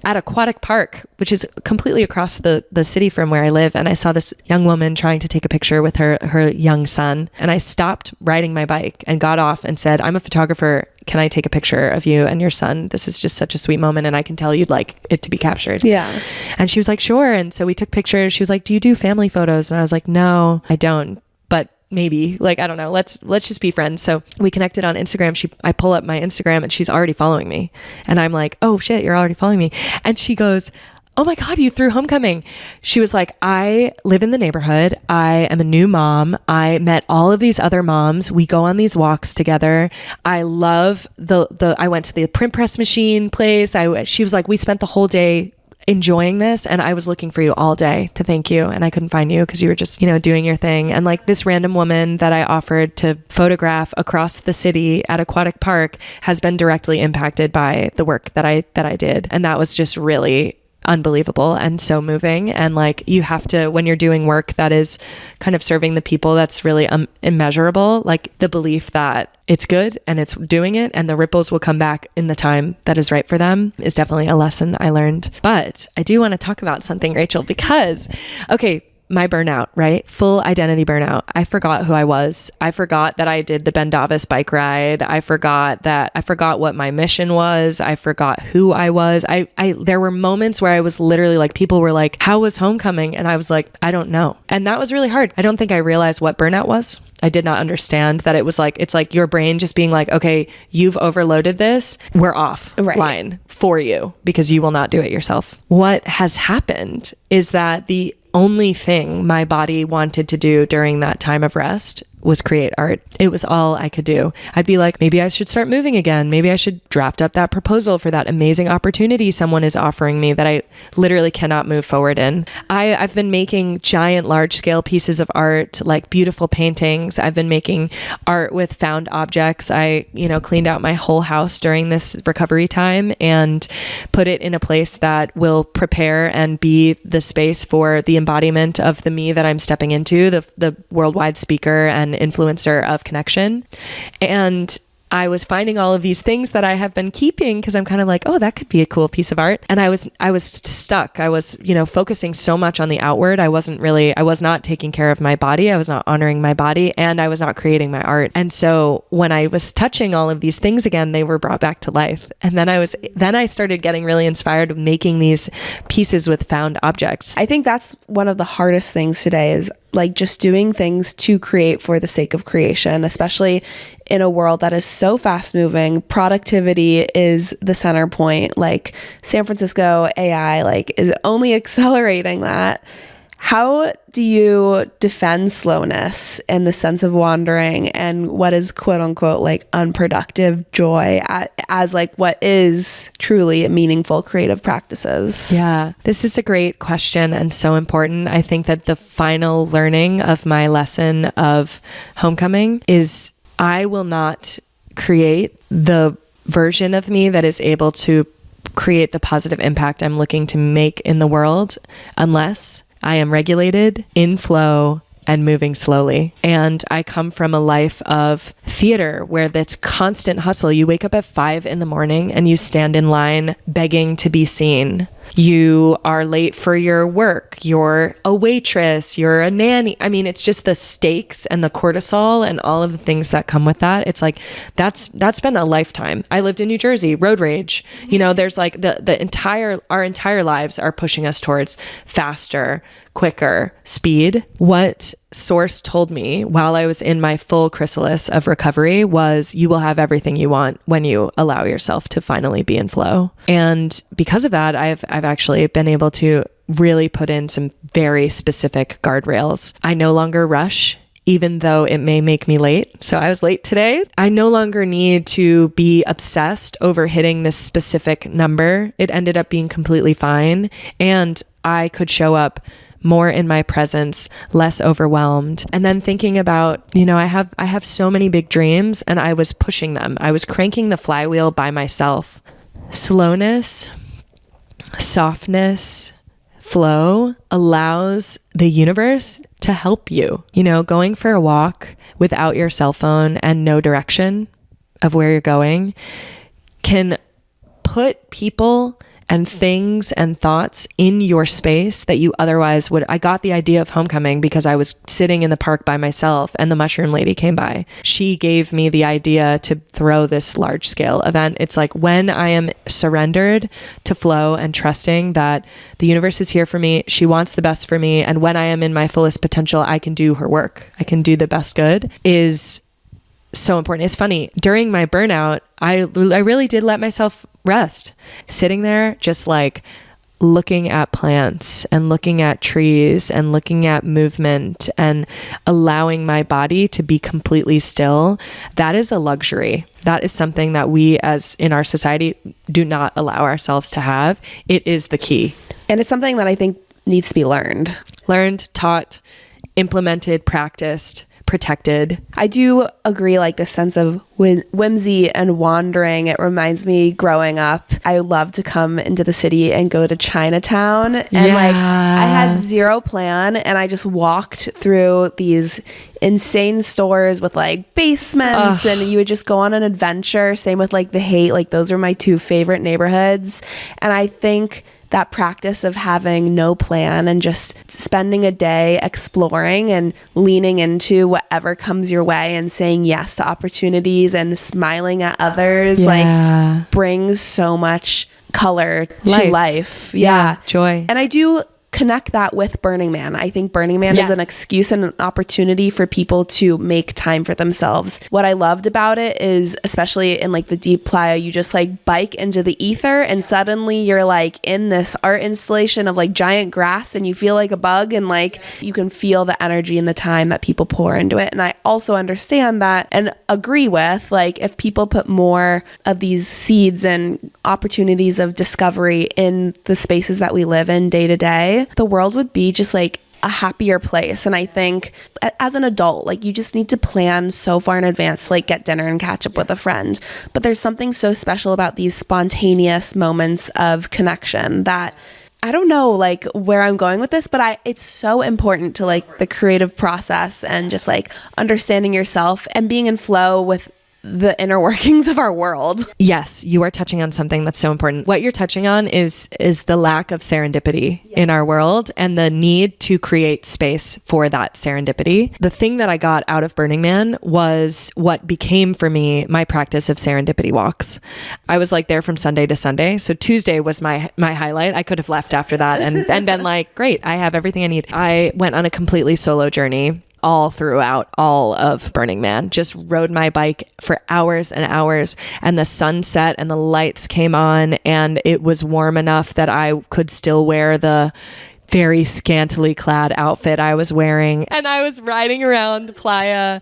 at Aquatic Park, which is completely across the city from where I live. And I saw this young woman trying to take a picture with her young son. And I stopped riding my bike and got off and said, I'm a photographer. Can I take a picture of you and your son? This is just such a sweet moment. And I can tell you'd like it to be captured. Yeah. And she was like, sure. And so we took pictures. She was like, do you do family photos? And I was like, no, I don't. But maybe, like, I don't know, let's just be friends. So we connected on Instagram. I pull up my Instagram and she's already following me. And I'm like, oh shit, you're already following me. And she goes, oh my God, you threw homecoming. She was like, I live in the neighborhood. I am a new mom. I met all of these other moms. We go on these walks together. I love I went to the print press machine place. She was like, we spent the whole day enjoying this, and I was looking for you all day to thank you, and I couldn't find you because you were just, doing your thing. And like this random woman that I offered to photograph across the city at Aquatic Park has been directly impacted by the work that I did. And that was just really unbelievable and so moving. And like, you have to, when you're doing work that is kind of serving the people, that's really immeasurable. Like the belief that it's good and it's doing it and the ripples will come back in the time that is right for them is definitely a lesson I learned. But I do want to talk about something, Rachel, because, okay, my burnout, right? Full identity burnout. I forgot who I was. I forgot that I did the Ben Davis bike ride. I forgot what my mission was. I forgot who I was. There were moments where I was literally like, people were like, how was homecoming? And I was like, I don't know. And that was really hard. I don't think I realized what burnout was. I did not understand that it was like, it's like your brain just being like, okay, you've overloaded this. We're off line for you because you will not do it yourself. What has happened is that the only thing my body wanted to do during that time of rest was create art. It was all I could do. I'd be like, maybe I should start moving again. Maybe I should draft up that proposal for that amazing opportunity someone is offering me that I literally cannot move forward in. I've been making giant, large scale pieces of art, like beautiful paintings. I've been making art with found objects. I, cleaned out my whole house during this recovery time and put it in a place that will prepare and be the space for the embodiment of the me that I'm stepping into, the worldwide speaker and influencer of connection. And I was finding all of these things that I have been keeping because I'm kind of like, oh, that could be a cool piece of art. And I was stuck. I was, focusing so much on the outward. I was not taking care of my body. I was not honoring my body, and I was not creating my art. And so when I was touching all of these things again, they were brought back to life. And then I started getting really inspired with making these pieces with found objects. I think that's one of the hardest things today is like just doing things to create for the sake of creation, especially in a world that is so fast moving. Productivity is the center point. Like San Francisco AI, like is only accelerating that. How do you defend slowness and the sense of wandering and what is quote unquote like unproductive joy as like what is truly meaningful creative practices? Yeah, this is a great question and so important. I think that the final learning of my lesson of homecoming is I will not create the version of me that is able to create the positive impact I'm looking to make in the world unless I am regulated, in flow, and moving slowly. And I come from a life of theater where that's constant hustle. You wake up at 5 a.m. and you stand in line begging to be seen. You are late for your work. You're a waitress. You're a nanny. I mean, it's just the stakes and the cortisol and all of the things that come with that. It's like, that's been a lifetime. I lived in New Jersey, road rage. There's like our entire lives are pushing us towards faster, quicker speed. What source told me while I was in my full chrysalis of recovery was you will have everything you want when you allow yourself to finally be in flow. And because of that, I've actually been able to really put in some very specific guardrails. I no longer rush, even though it may make me late. So I was late today. I no longer need to be obsessed over hitting this specific number. It ended up being completely fine. And I could show up more in my presence, less overwhelmed. And then thinking about, I have so many big dreams and I was pushing them. I was cranking the flywheel by myself. Slowness, softness, flow allows the universe to help you. Going for a walk without your cell phone and no direction of where you're going can put people and things and thoughts in your space that you otherwise would. I got the idea of homecoming because I was sitting in the park by myself and the mushroom lady came by. She gave me the idea to throw this large scale event. It's like when I am surrendered to flow and trusting that the universe is here for me, she wants the best for me. And when I am in my fullest potential, I can do her work. I can do the best good is so important. It's funny. During my burnout, I really did let myself rest. Sitting there, just like looking at plants and looking at trees and looking at movement and allowing my body to be completely still, that is a luxury. That is something that we as in our society do not allow ourselves to have. It is the key. And it's something that I think needs to be learned. Learned, taught, implemented, practiced, protected. I do agree, like this sense of whimsy and wandering. It reminds me growing up, I loved to come into the city and go to Chinatown. And like I had zero plan and I just walked through these insane stores with like basements and you would just go on an adventure. Same with like the Haight, like those are my two favorite neighborhoods. And I think that practice of having no plan and just spending a day exploring and leaning into whatever comes your way and saying yes to opportunities and smiling at others, like brings so much color to life. Yeah. Joy. And I do connect that with Burning Man. I think Burning Man is an excuse and an opportunity for people to make time for themselves. What I loved about it is, especially in like the deep playa, you just like bike into the ether and suddenly you're like in this art installation of like giant grass and you feel like a bug and like you can feel the energy and the time that people pour into it. And I also understand that and agree with, like, if people put more of these seeds and opportunities of discovery in the spaces that we live in day to day, the world would be just like a happier place. And I think as an adult, like you just need to plan so far in advance to like get dinner and catch up with a friend. But there's something so special about these spontaneous moments of connection that I don't know like where I'm going with this, but it's so important to like the creative process and just like understanding yourself and being in flow with the inner workings of our world. Yes, you are touching on something that's so important. What you're touching on is the lack of serendipity in our world and the need to create space for that serendipity. The thing that I got out of Burning Man was what became for me my practice of serendipity walks. I was like there from Sunday to Sunday. So Tuesday was my highlight. I could have left after that and been like, great, I have everything I need. I went on a completely solo journey all throughout all of Burning Man, just rode my bike for hours and hours, and the sun set and the lights came on and it was warm enough that I could still wear the very scantily clad outfit I was wearing. And I was riding around the playa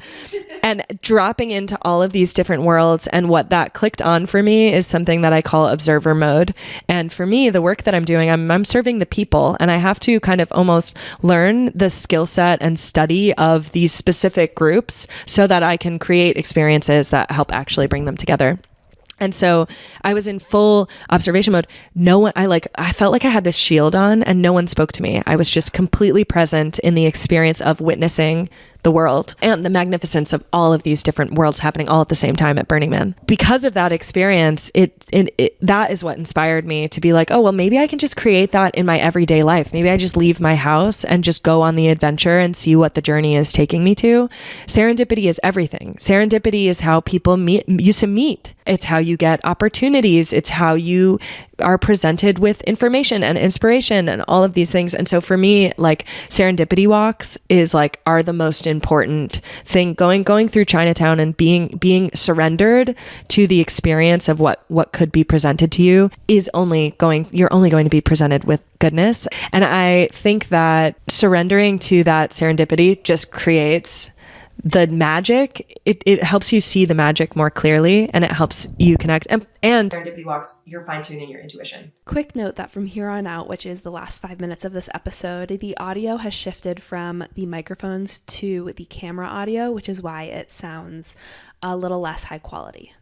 and dropping into all of these different worlds. And what that clicked on for me is something that I call observer mode. And for me, the work that I'm doing, I'm serving the people, and I have to kind of almost learn the skill set and study of these specific groups so that I can create experiences that help actually bring them together. And so I was in full observation mode. I felt like I had this shield on and no one spoke to me. I was just completely present in the experience of witnessing the world and the magnificence of all of these different worlds happening all at the same time at Burning Man. Because of that experience, that is what inspired me to be like, oh, well, maybe I can just create that in my everyday life. Maybe I just leave my house and just go on the adventure and see what the journey is taking me to. Serendipity is everything. Serendipity is how people used to meet. It's how you get opportunities. It's how you are presented with information and inspiration and all of these things. And so for me, like serendipity walks are the most important thing. Going through Chinatown and being surrendered to the experience of what could be presented to you you're only going to be presented with goodness. And I think that surrendering to that serendipity just creates the magic. It helps you see the magic more clearly, and it helps you connect. And serendipity walks, you're fine-tuning your intuition. Quick note that from here on out, which is the last 5 minutes of this episode, the audio has shifted from the microphones to the camera audio, which is why it sounds a little less high quality.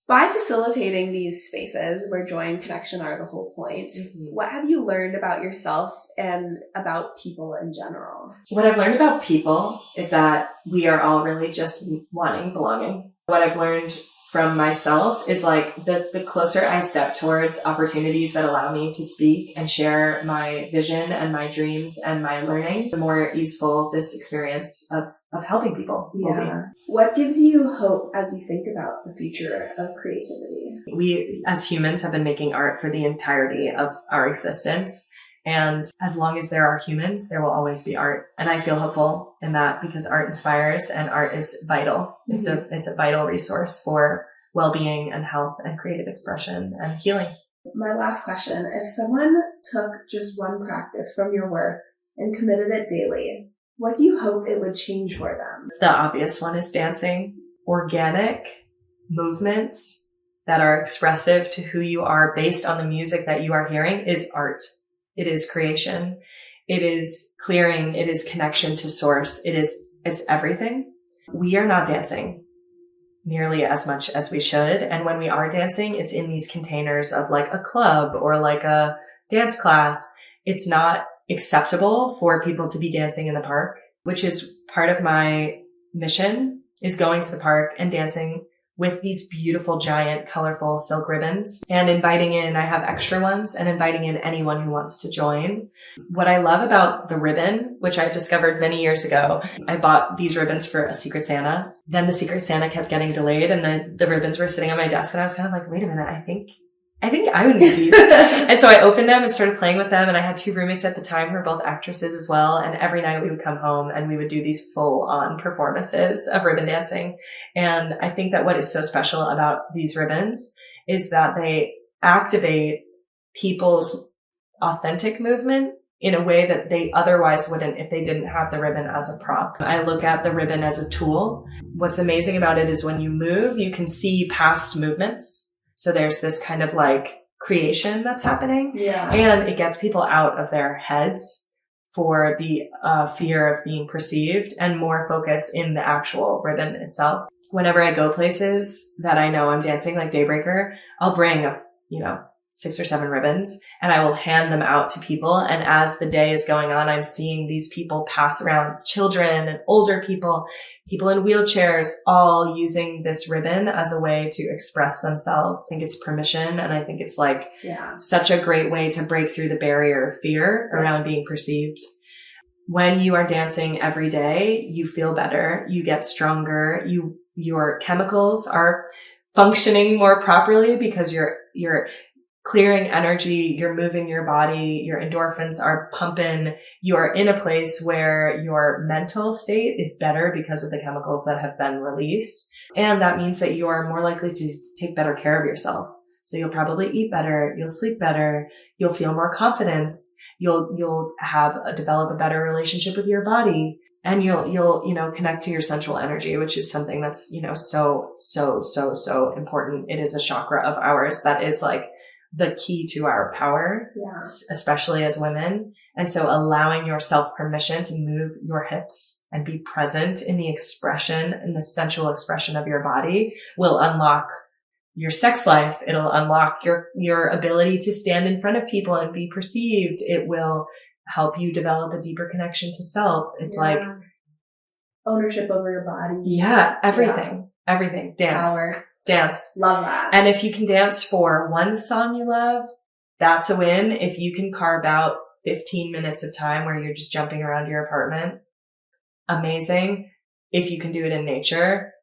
By facilitating these spaces where joy and connection are the whole point, what have you learned about yourself and about people in general? What I've learned about people is that we are all really just wanting belonging. What I've learned from myself is like the closer I step towards opportunities that allow me to speak and share my vision and my dreams and my learnings, the more useful this experience of helping people will be. What gives you hope as you think about the future of creativity? We as humans have been making art for the entirety of our existence. And as long as there are humans, there will always be art. And I feel hopeful in that because art inspires and art is vital. It's a vital resource for well-being and health and creative expression and healing. My last question, if someone took just one practice from your work and committed it daily, what do you hope it would change for them? The obvious one is dancing. Organic movements that are expressive to who you are based on the music that you are hearing is art. It is creation. It is clearing. It is connection to source. It's everything. We are not dancing nearly as much as we should. And when we are dancing, it's in these containers of like a club or like a dance class. It's not acceptable for people to be dancing in the park, which is part of my mission, is going to the park and dancing with these beautiful, giant, colorful silk ribbons and inviting in, I have extra ones, and inviting in anyone who wants to join. What I love about the ribbon, which I discovered many years ago, I bought these ribbons for a Secret Santa. Then the Secret Santa kept getting delayed and the ribbons were sitting on my desk and I was kind of like, wait a minute, I think I would need these. And so I opened them and started playing with them. And I had 2 roommates at the time who were both actresses as well. And every night we would come home and we would do these full on performances of ribbon dancing. And I think that what is so special about these ribbons is that they activate people's authentic movement in a way that they otherwise wouldn't if they didn't have the ribbon as a prop. I look at the ribbon as a tool. What's amazing about it is when you move, you can see past movements. So there's this kind of like creation that's happening. Yeah. And it gets people out of their heads for the fear of being perceived and more focus in the actual ribbon itself. Whenever I go places that I know I'm dancing, like Daybreaker, I'll bring 6 or 7 ribbons and I will hand them out to people. And as the day is going on, I'm seeing these people pass around, children and older people in wheelchairs, all using this ribbon as a way to express themselves. I think it's permission. And I think it's like such a great way to break through the barrier of fear around being perceived. When you are dancing every day, you feel better, you get stronger, your chemicals are functioning more properly because you're clearing energy, you're moving your body, your endorphins are pumping, you're in a place where your mental state is better because of the chemicals that have been released. And that means that you are more likely to take better care of yourself. So you'll probably eat better, you'll sleep better, you'll feel more confidence, you'll develop a better relationship with your body, and you'll connect to your sensual energy, which is something that's, so important. It is a chakra of ours that is like the key to our power, especially as women. And so allowing yourself permission to move your hips and be present in the expression, in the sensual expression of your body will unlock your sex life. It'll unlock your ability to stand in front of people and be perceived. It will help you develop a deeper connection to self. It's like ownership over your body. Yeah. Everything. Dance. Power. Dance. Love that. And if you can dance for one song you love, that's a win. If you can carve out 15 minutes of time where you're just jumping around your apartment, amazing. If you can do it in nature,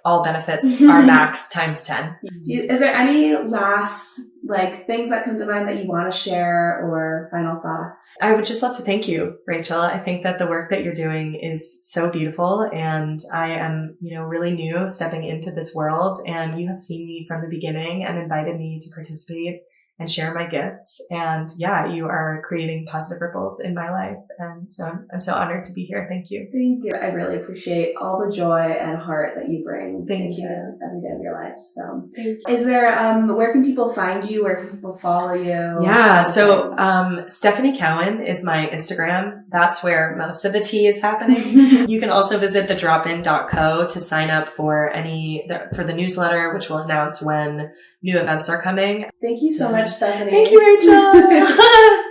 all benefits are max times 10. Is there any last things that come to mind that you want to share or final thoughts? I would just love to thank you, Rachel. I think that the work that you're doing is so beautiful, and I am, really new stepping into this world, and you have seen me from the beginning and invited me to participate and share my gifts. And you are creating positive ripples in my life. And so I'm so honored to be here. Thank you. Thank you. I really appreciate all the joy and heart that you bring Thank you. every day of your life. So thank you. Is there, where can people find you? Where can people follow you? Yeah. So, Stephanie Cowan is my Instagram. That's where most of the tea is happening. You can also visit thedropin.co to sign up for for the newsletter, which will announce when new events are coming. Thank you so much, Stephanie. Thank you, Rachel.